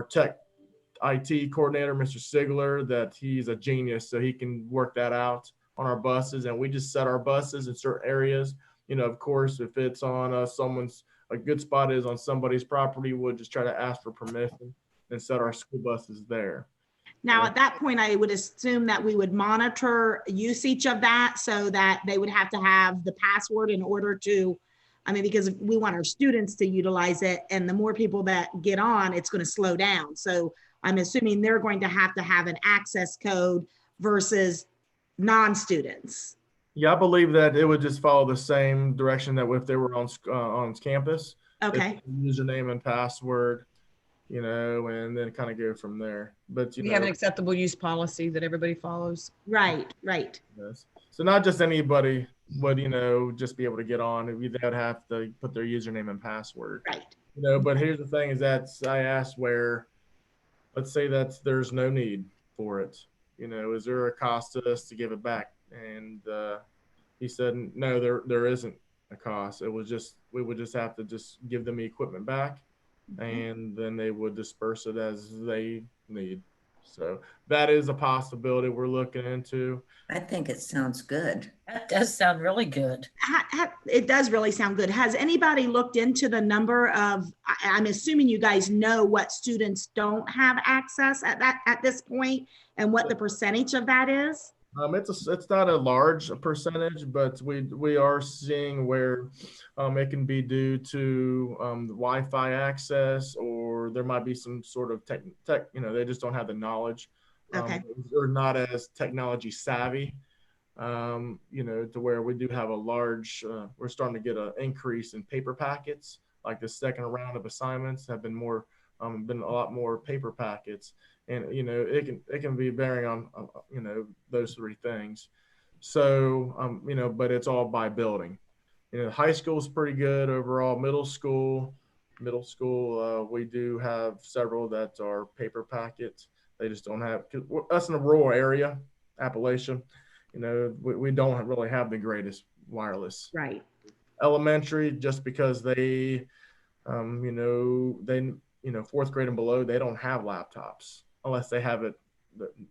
tech IT coordinator, Mr. Sigler, that he's a genius, so he can work that out on our buses. And we just set our buses in certain areas. You know, of course, if it's on a good spot is on somebody's property, we'll just try to ask for permission and set our school buses there. Now, at that point, I would assume that we would monitor usage of that so that they would have to have the password in order to, I mean, because we want our students to utilize it, and the more people that get on, it's going to slow down. So I'm assuming they're going to have an access code versus non-students? Yeah, I believe that it would just follow the same direction that if they were on campus. Okay. Username and password, and then kind of go from there. But We have an acceptable use policy that everybody follows. Right. yes. So not just anybody would, just be able to get on. They'd have to put their username and password. Right. But here's the thing is that I asked where, let's say that there's no need for it. Is there a cost to us to give it back? And he said, no, there isn't a cost. It was just, we would just have to just give them the equipment back, and then they would disperse it as they need. So that is a possibility we're looking into. I think it sounds good. That does sound really good. It does really sound good. Has anybody looked into the number of, I'm assuming you guys know what students don't have access at this point and what the percentage of that is? It's not a large percentage, but we are seeing where it can be due to the Wi-Fi access, or there might be some sort of tech, they just don't have the knowledge, Okay. or not as technology savvy, to where we do have a large, we're starting to get an increase in paper packets. Like the second round of assignments have been been a lot more paper packets. And it can be varying on those three things. So but it's all by building. High school is pretty good overall. Middle school, we do have several that are paper packets. They just don't have, us in a rural area, Appalachia, we don't really have the greatest wireless. Right. Elementary, just because they fourth grade and below, they don't have laptops unless they have it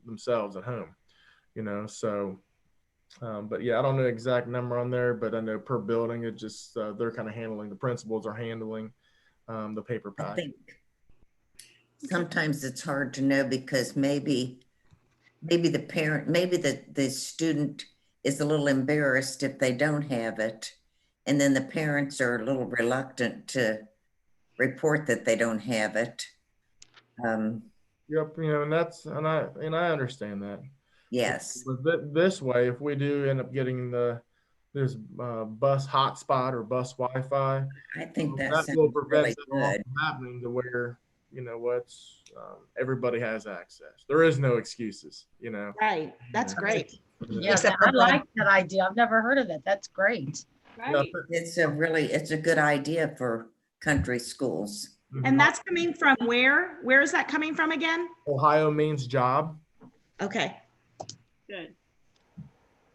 themselves at home, so, but yeah, I don't know the exact number on there, but I know per building, it just, they're kind of handling, the principals are handling the paper pack. I think sometimes it's hard to know because maybe the parent, maybe the student is a little embarrassed if they don't have it. And then the parents are a little reluctant to report that they don't have it. Yep, and I understand that. Yes. But this way, if we do end up getting this bus hotspot or bus Wi-Fi, I think that will prevent really it all good. from happening to where everybody has access. There is no excuses, Right. That's great. Yeah, I like that idea. I've never heard of it. That's great. Right. It's a good idea for country schools. And that's coming from where? Where is that coming from again? Ohio means job. Okay. Good.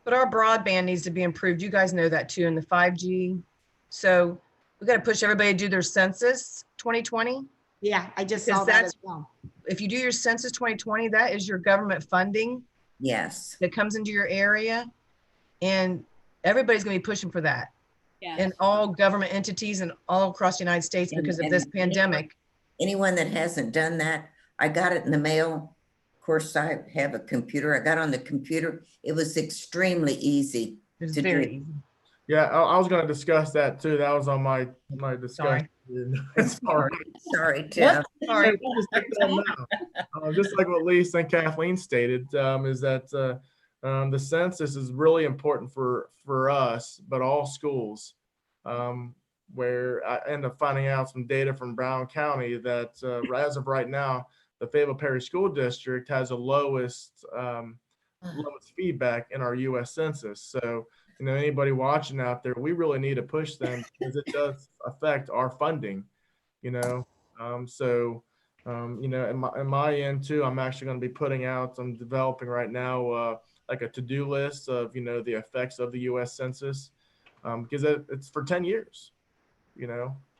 But our broadband needs to be improved. You guys know that too, in the 5G. So we got to push everybody to do their census 2020. Yeah, I just Because saw that as well. If you do your census 2020, that is your government funding Yes. that comes into your area. And everybody's going to be pushing for that. Yeah. And all government entities and all across the United States because of this pandemic. Anyone that hasn't done that, I got it in the mail. Of course, I have a computer. I got on the computer. It was extremely easy. It's to very do. easy. Yeah, I was going to discuss that too. That was on my discussion. Sorry. Sorry, Tim. Sorry. Just like what Lisa and Kathleen stated, is that the census is really important for us, but all schools, where I end up finding out some data from Brown County that as of right now, the Fayetteville-Perry School District has the lowest feedback in our U.S. Census. So, anybody watching out there, we really need to push them because it does affect our funding, so, in my end too, I'm actually going to be putting out, I'm developing right now, like a to-do list of, the effects of the U.S. Census, because it's for 10 years,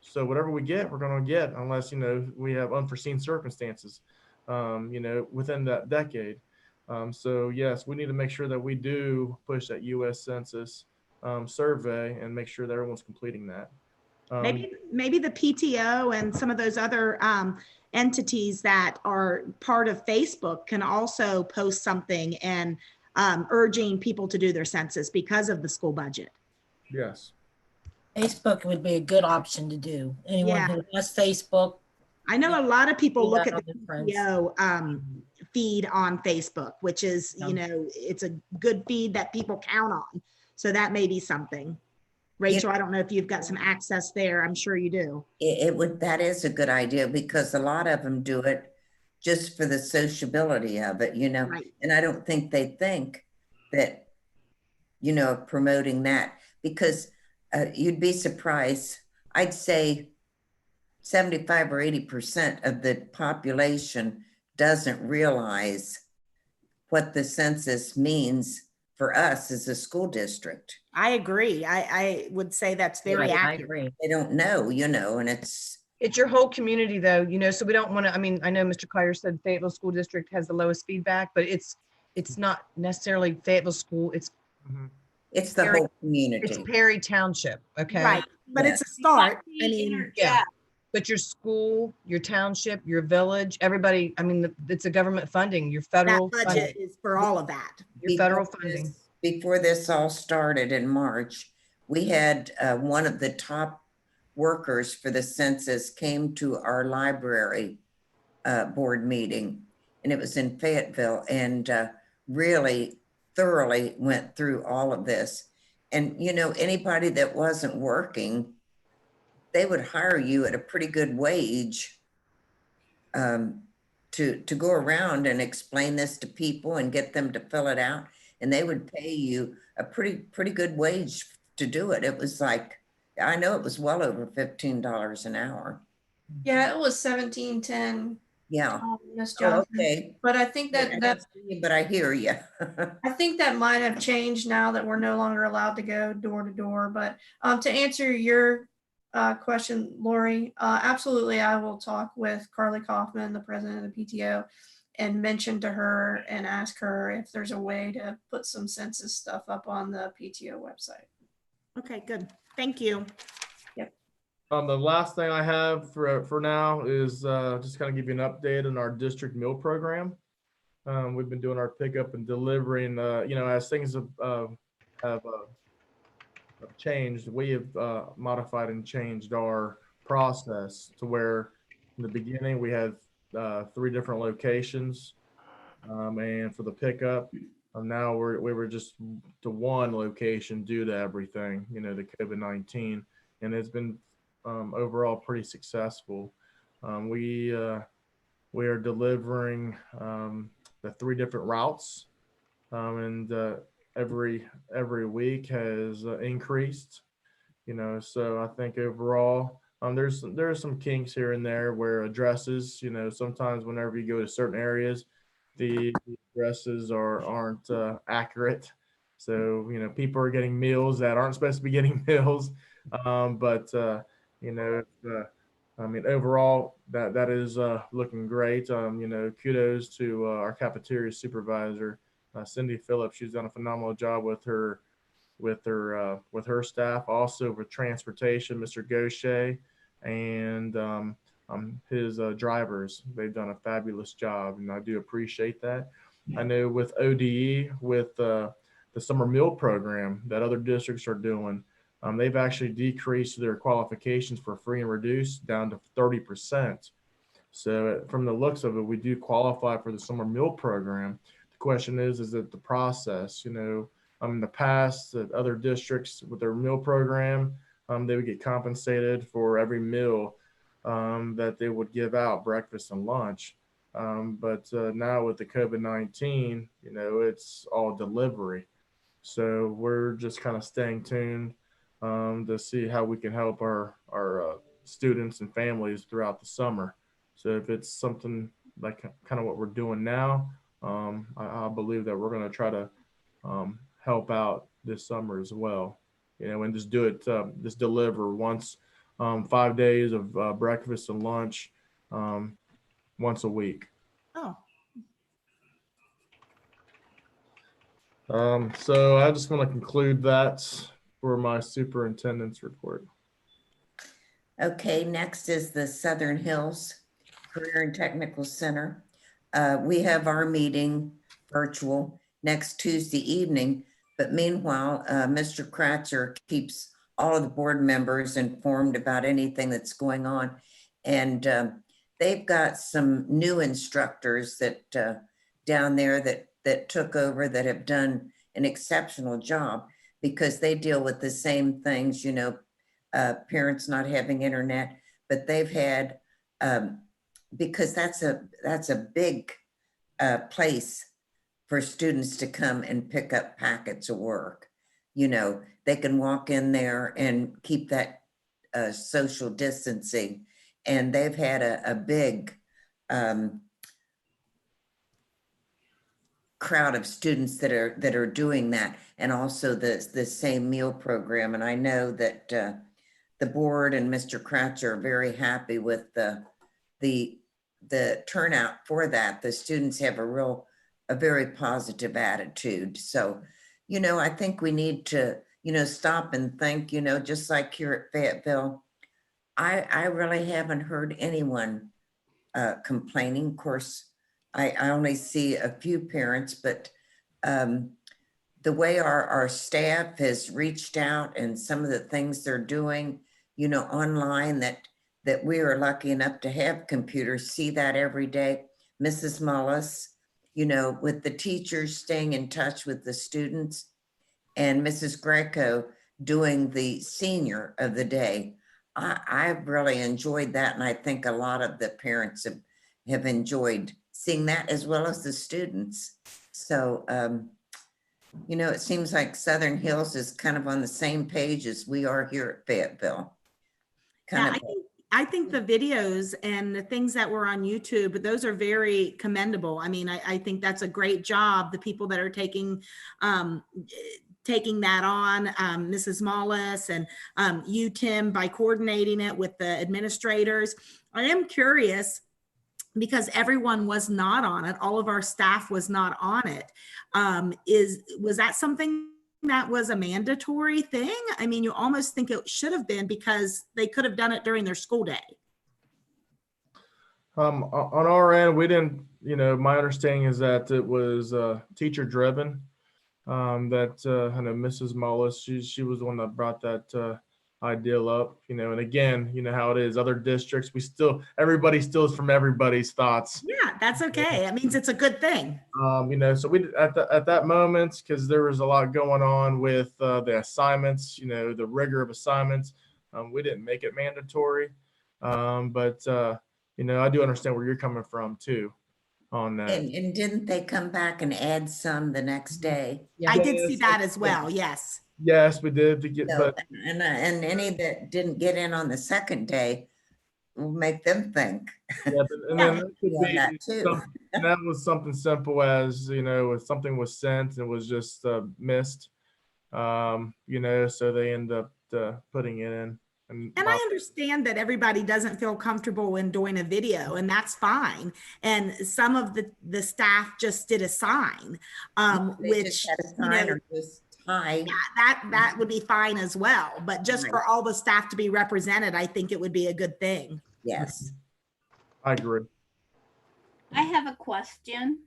so whatever we get, we're going to get unless, we have unforeseen circumstances, within that decade. So yes, we need to make sure that we do push that U.S. Census survey and make sure that everyone's completing that. Maybe the PTO and some of those other entities that are part of Facebook can also post something and urging people to do their census because of the school budget. Yes. Facebook would be a good option to do. Anyone Yeah. who has Facebook. I know a lot of people look at the other friends. PTO feed on Facebook, which is, you know, it's a good feed that people count on. So that may be something. Rachel, I don't know if you've got some access there. I'm sure you do. That is a good idea, because a lot of them do it just for the sociability of it, you know, Right. and I don't think they think that, you know, promoting that, because you'd be surprised. I'd say 75 or 80% of the population doesn't realize what the census means for us as a school district. I agree. I would say that's very I accurate. agree. They don't know, you know, and it's It's your whole community though, you know, so we don't want to, I mean, I know Mr. Collier said Fayetteville School District has the lowest feedback, but it's not necessarily Fayetteville School, it's the Perry- whole community. it's Perry Township, okay? Right. But Yeah. it's a start. I mean, Yeah. But your school, your township, your village, everybody, I mean, it's a government funding, your that federal budget funding, is for all of that. your federal funding. Before this all started in March, we had one of the top workers for the census came to our library board meeting, and it was in Fayetteville, and really thoroughly went through all of this. And, you know, anybody that wasn't working, they would hire you at a pretty good wage to go around and explain this to people and get them to fill it out. And they would pay you a pretty good wage to do it. It was like, I know it was well over $15 an hour. Yeah, it was 17.10. Yeah. Miss Oh, Johnson. okay. But I think But I hear you. I think that might have changed now that we're no longer allowed to go door to door. But to answer your question, Lori, absolutely, I will talk with Carly Kaufman, the president of the PTO, and mention to her and ask her if there's a way to put some census stuff up on the PTO website. Okay, good. Thank you. The last thing I have for now is just kind of give you an update on our district meal program. We've been doing our pickup and delivering, you know, as things have changed, we have modified and changed our process to where in the beginning we had 3 different locations, and for the pickup, now we were just to 1 location due to everything, you know, the COVID-19, and it's been overall pretty successful. We are delivering the 3 different routes, and every week has increased, you know, so I think overall there's some kinks here and there where addresses, you know, sometimes whenever you go to certain areas, the addresses aren't accurate, so you know, people are getting meals that aren't supposed to be getting meals, but you know, I mean, overall, that is looking great. You know, kudos to our cafeteria supervisor, Cindy Phillips. She's done a phenomenal job with her staff. Also with transportation, Mr. Gaucher, and his drivers. They've done a fabulous job, and I do appreciate that. I know with ODE, with the summer meal program that other districts are doing, they've actually decreased their qualifications for free and reduced down to 30%. So from the looks of it, we do qualify for the summer meal program. The question is it the process? You know, in the past, that other districts with their meal program, they would get compensated for every meal that they would give out, breakfast and lunch. But now with the COVID-19, you know, it's all delivery. So we're just kind of staying tuned to see how we can help our students and families throughout the summer. So if it's something like kind of what we're doing now, I believe that we're going to try to help out this summer as well, you know, and just do it, just deliver once, 5 days of breakfast and lunch once a week. Oh, So I just want to conclude that for my superintendent's report. Okay, next is the Southern Hills Career and Technical Center. We have our meeting virtual next Tuesday evening, but meanwhile, Mr. Kratzer keeps all of the board members informed about anything that's going on. And they've got some new instructors that down there that took over that have done an exceptional job because they deal with the same things, you know, parents not having internet, but they've had, because that's a big place for students to come and pick up packets of work. You know, they can walk in there and keep that social distancing. And they've had a big crowd of students that are doing that, and also the same meal program. And I know that the board and Mr. Crouch are very happy with the turnout for that. The students have a very positive attitude. So, you know, I think we need to, you know, stop and think, you know, just like here at Fayetteville, I really haven't heard anyone complaining. Of course, I only see a few parents, but the way our staff has reached out and some of the things they're doing, you know, online that we are lucky enough to have computers, see that every day. Mrs. Mullis, you know, with the teachers staying in touch with the students, and Mrs. Greco doing the senior of the day. I've really enjoyed that. And I think a lot of the parents have enjoyed seeing that as well as the students. So, you know, it seems like Southern Hills is kind of on the same page as we are here at Fayetteville. I think the videos and the things that were on YouTube, those are very commendable. I mean, I think that's a great job. The people that are taking that on, Mrs. Mollis and you, Tim, by coordinating it with the administrators. I am curious because everyone was not on it. All of our staff was not on it. Was that something that was a mandatory thing? I mean, you almost think it should have been because they could have done it during their school day. On our end, we didn't, you know, my understanding is that it was teacher driven. That I know Mrs. Mullis, she was the one that brought that ideal up, you know, and again, you know how it is, other districts, everybody steals from everybody's thoughts. Yeah, that's okay. That means it's a good thing. You know, so we at that moment, because there was a lot going on with the assignments, you know, the rigor of assignments, we didn't make it mandatory. But you know, I do understand where you're coming from too on that. And didn't they come back and add some the next day? I did see that as well. Yes. Yes, we did. And any that didn't get in on the second day, will make them think. Yeah, and then that could be that too. that was something simple as, you know, if something was sent and was just missed, you know, so they end up putting it in. And I understand that everybody doesn't feel comfortable in doing a video, and that's fine. And some of the staff just did a sign, which, you know, yeah, that would be fine as well. But just for all the staff to be represented, I think it would be a good thing. Yes. I agree. I have a question.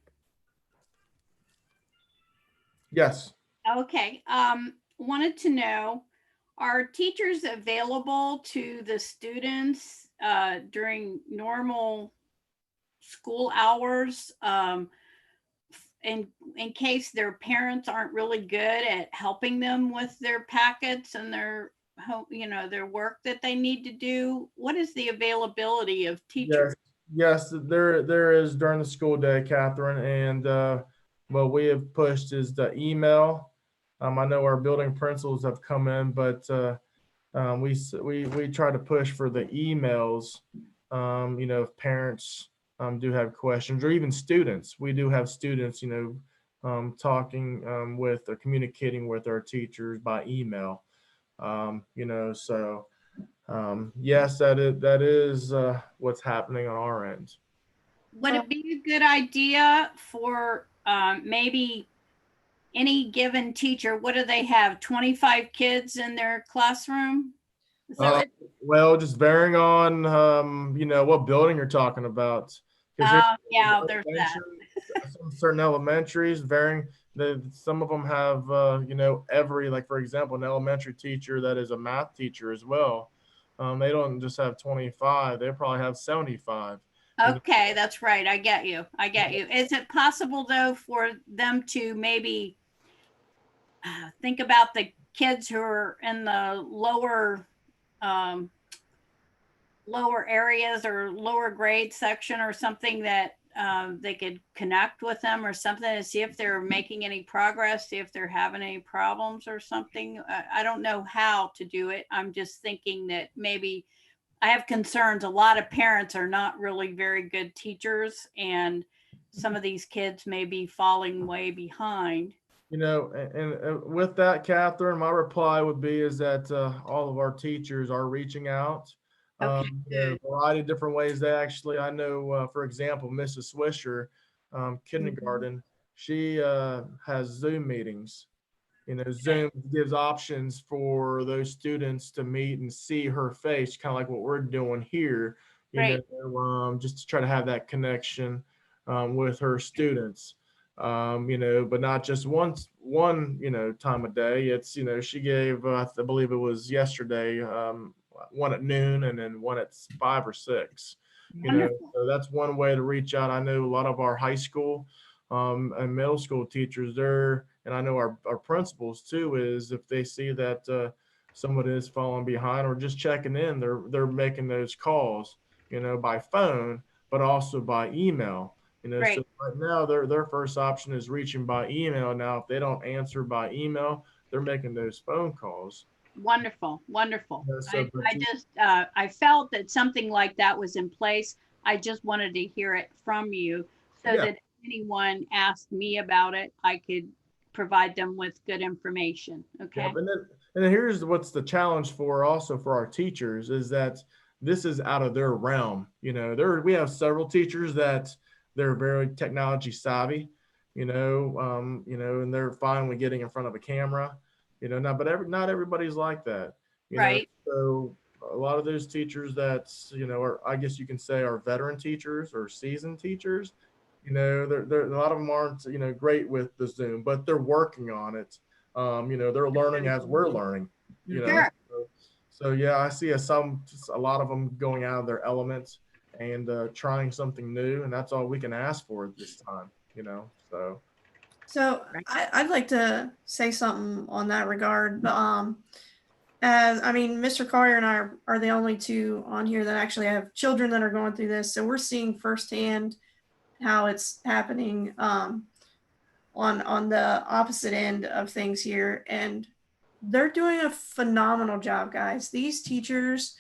Yes. Okay. Wanted to know, are teachers available to the students during normal school hours in case their parents aren't really good at helping them with their packets and their you know, their work that they need to do? What is the availability of teachers? Yes, there is during the school day, Catherine, and what we have pushed is the email. I know our building principals have come in, but we try to push for the emails. You know, if parents do have questions, or even students, we do have students, you know, talking with or communicating with our teachers by email. You know, so yes, that is what's happening on our end. Would it be a good idea for maybe any given teacher, what do they have, 25 kids in their classroom? Well, just varying on you know, what building you're talking about. Yeah, there's that. Some certain elementaries varying. Some of them have you know, like for example, an elementary teacher that is a math teacher as well. They don't just have 25, they probably have 75. Okay, that's right. I get you. I get you. Is it possible though for them to maybe think about the kids who are in the um, lower areas or lower grade section or something that they could connect with them or something to see if they're making any progress, see if they're having any problems or something? I don't know how to do it. I'm just thinking that maybe I have concerns. A lot of parents are not really very good teachers, and some of these kids may be falling way behind. And with that, Catherine, my reply would be is that all of our teachers are reaching out. Okay, A variety of different ways. They actually, I know, for example, Mrs. Swisher, kindergarten, she has Zoom meetings. Zoom gives options for those students to meet and see her face, kind of like what we're doing here, Right. just to try to have that connection with her students. But not just one, time of day. It's, she gave, I believe it was yesterday, one at noon and then one at 5 or 6. So that's one way to reach out. I know a lot of our high school and middle school teachers there, and I know our principals too, is if they see that someone is falling behind or just checking in, they're making those calls, by phone, but also by email. Right. So right now their first option is reaching by email. Now, if they don't answer by email, they're making those phone calls. Wonderful, wonderful. So, I felt that something like that was in place. I just wanted to hear it from you so that if anyone asked me about it, I could provide them with good information. Okay. Yep. And then here's what's the challenge for our teachers is that this is out of their realm. We have several teachers that they're very technology savvy, and they're fine with getting in front of a camera, but not everybody's like that. Right. So a lot of those teachers that, are, I guess you can say, are veteran teachers or seasoned teachers, they're a lot of them aren't, great with the Zoom, but they're working on it. They're learning as we're learning, Sure. So yeah, I see a lot of them going out of their elements and trying something new, and that's all we can ask for at this time, So I'd like to say something on that regard, but Mr. Collier and I are the only two on here that actually have children that are going through this, so we're seeing firsthand how it's happening on the opposite end of things here, and they're doing a phenomenal job, guys. These teachers,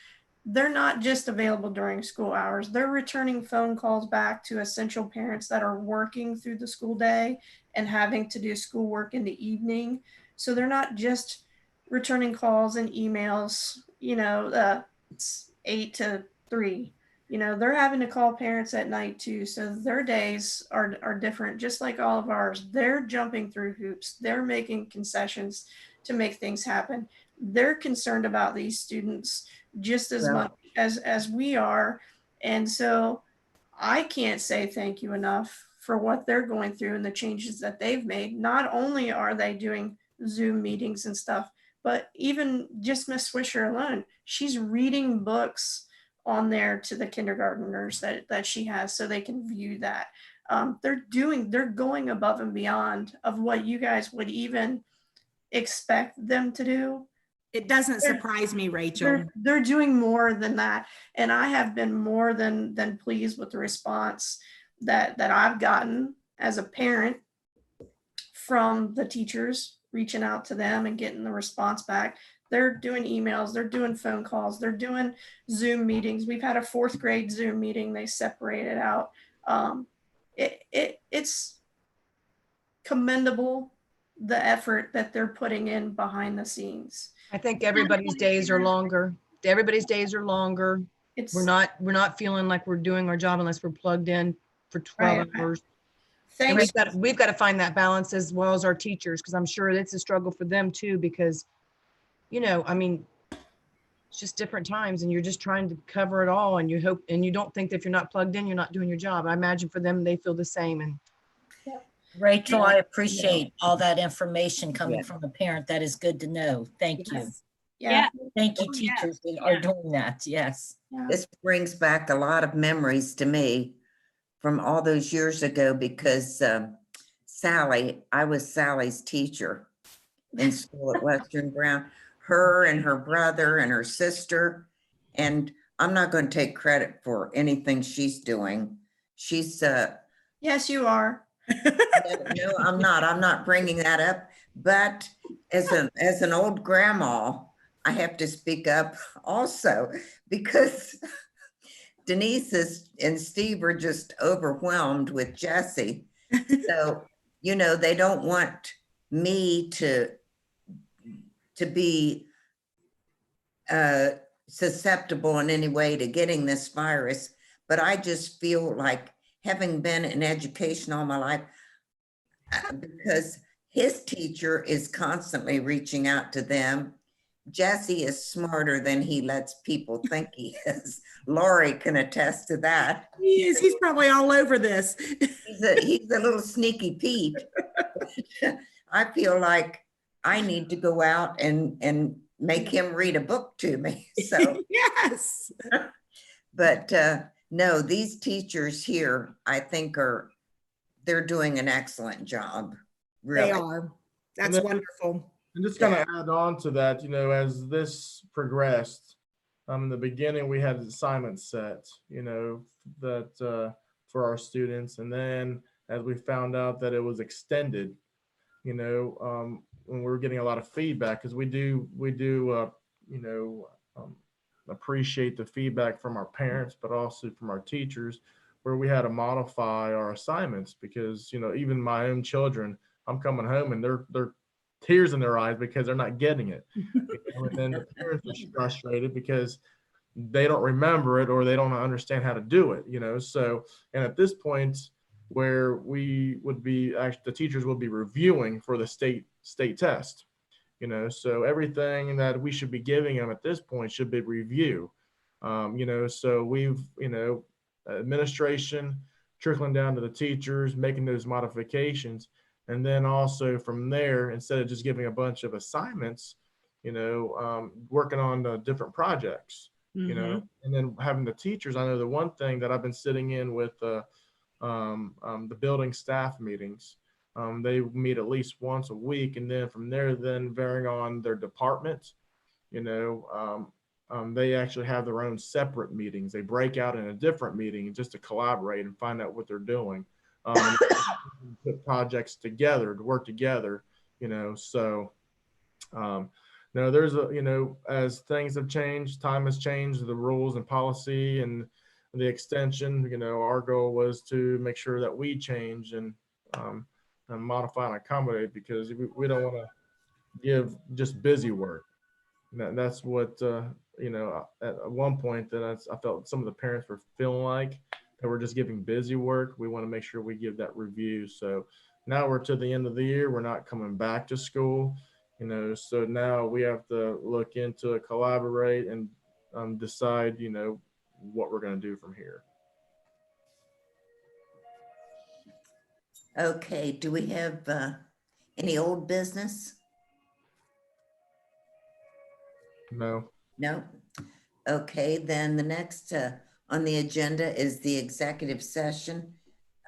they're not just available during school hours. They're returning phone calls back to essential parents that are working through the school day and having to do schoolwork in the evening. So they're not just returning calls and emails, it's 8 to 3. They're having to call parents at night too. So their days are different, just like all of ours. They're jumping through hoops. They're making concessions to make things happen. They're concerned about these students just as much as we are. And so I can't say thank you enough for what they're going through and the changes that they've made. Not only are they doing Zoom meetings and stuff, but even just Miss Swisher alone, she's reading books on there to the kindergartners that she has so they can view that. They're going above and beyond of what you guys would even expect them to do. It doesn't surprise me, Rachel. They're doing more than that. And I have been more than pleased with the response that I've gotten as a parent from the teachers, reaching out to them and getting the response back. They're doing emails, they're doing phone calls, they're doing Zoom meetings. We've had a 4th grade Zoom meeting. They separated out. It's commendable, the effort that they're putting in behind the scenes. I think everybody's days are longer. Everybody's days are longer. We're not feeling like we're doing our job unless we're plugged in for 12 hours. And we've got to find that balance as well as our teachers, because I'm sure it's a struggle for them too, because, it's just different times and you're just trying to cover it all, and you hope, and you don't think that if you're not plugged in, you're not doing your job. I imagine for them, they feel the same. And Rachel, I appreciate all that information coming from a parent. That is good to know. Thank you. Yeah. Thank you, Oh, yes, teachers that are yeah. doing that. Yes. Yeah. This brings back a lot of memories to me from all those years ago because Sally, I was Sally's teacher in school at Western Brown. Her and her brother and her sister. And I'm not going to take credit for anything she's doing. She's Yes, you are. no, I'm not. I'm not bringing that up. But as an old grandma, I have to speak up also because Denise and Steve are just overwhelmed with Jesse. So, you know, they don't want me to be susceptible in any way to getting this virus. But I just feel like, having been in education all my life, because his teacher is constantly reaching out to them. Jesse is smarter than he lets people think he is. Lori can attest to that. He is. He's probably all over this. He's a little sneaky Pete. I feel like I need to go out and make him read a book to me. So Yes. but no, these teachers here, I think they're doing an excellent job. Really. They are. That's wonderful. And just kind of add on to that, you know, as this progressed, in the beginning we had assignments set, you know, that for our students, and then as we found out that it was extended, you know, when we were getting a lot of feedback, because we do, you know, appreciate the feedback from our parents, but also from our teachers, where we had to modify our assignments because, you know, even my own children, I'm coming home and they're tears in their eyes because they're not getting it. You know, and then the parents are frustrated because they don't remember it or they don't understand how to do it, you know? So, and at this point where we would be, actually the teachers will be reviewing for the state test, you know? So everything that we should be giving them at this point should be review. You know, so we've, you know, administration trickling down to the teachers, making those modifications. And then also from there, instead of just giving a bunch of assignments, you know, working on the different projects, you know, and then having the teachers. I know the one thing that I've been sitting in with the building staff meetings, they meet at least once a week. And then from there, then varying on their departments, you know, they actually have their own separate meetings. They break out in a different meeting just to collaborate and find out what they're doing. Put projects together to work together, you know. So no, there's a, you know, as things have changed, time has changed, the rules and policy and the extension, you know, our goal was to make sure that we change and modify and accommodate, because we don't want to give just busy work. That's what you know, at one point that I felt some of the parents were feeling like that we're just giving busy work. We want to make sure we give that review. So now we're to the end of the year. We're not coming back to school, you know, so now we have to look into it, collaborate, and decide, you know, what we're going to do from here. Okay, do we have any old business? No. No? Okay, then the next on the agenda is the executive session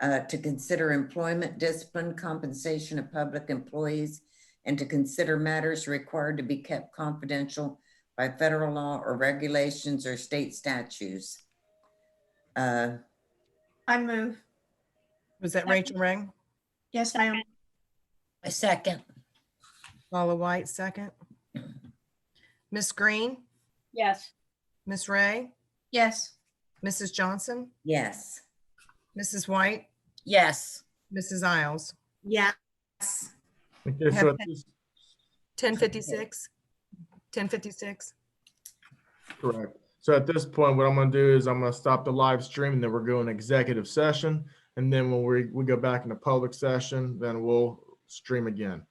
to consider employment, discipline, compensation of public employees, and to consider matters required to be kept confidential by federal law or regulations or state statutes. I move. Was that Rachel Ring? Yes, ma'am. A second. Paula White, second. Miss Green, Yes. Miss Ray, Yes. Mrs. Johnson, Yes. Mrs. White, Yes. Mrs. Isles. Yes. Okay, so at this, 10:56. 10:56. correct. So at this point, what I'm going to do is I'm going to stop the live stream, and then we're going executive session. And then when we go back into public session, then we'll stream again.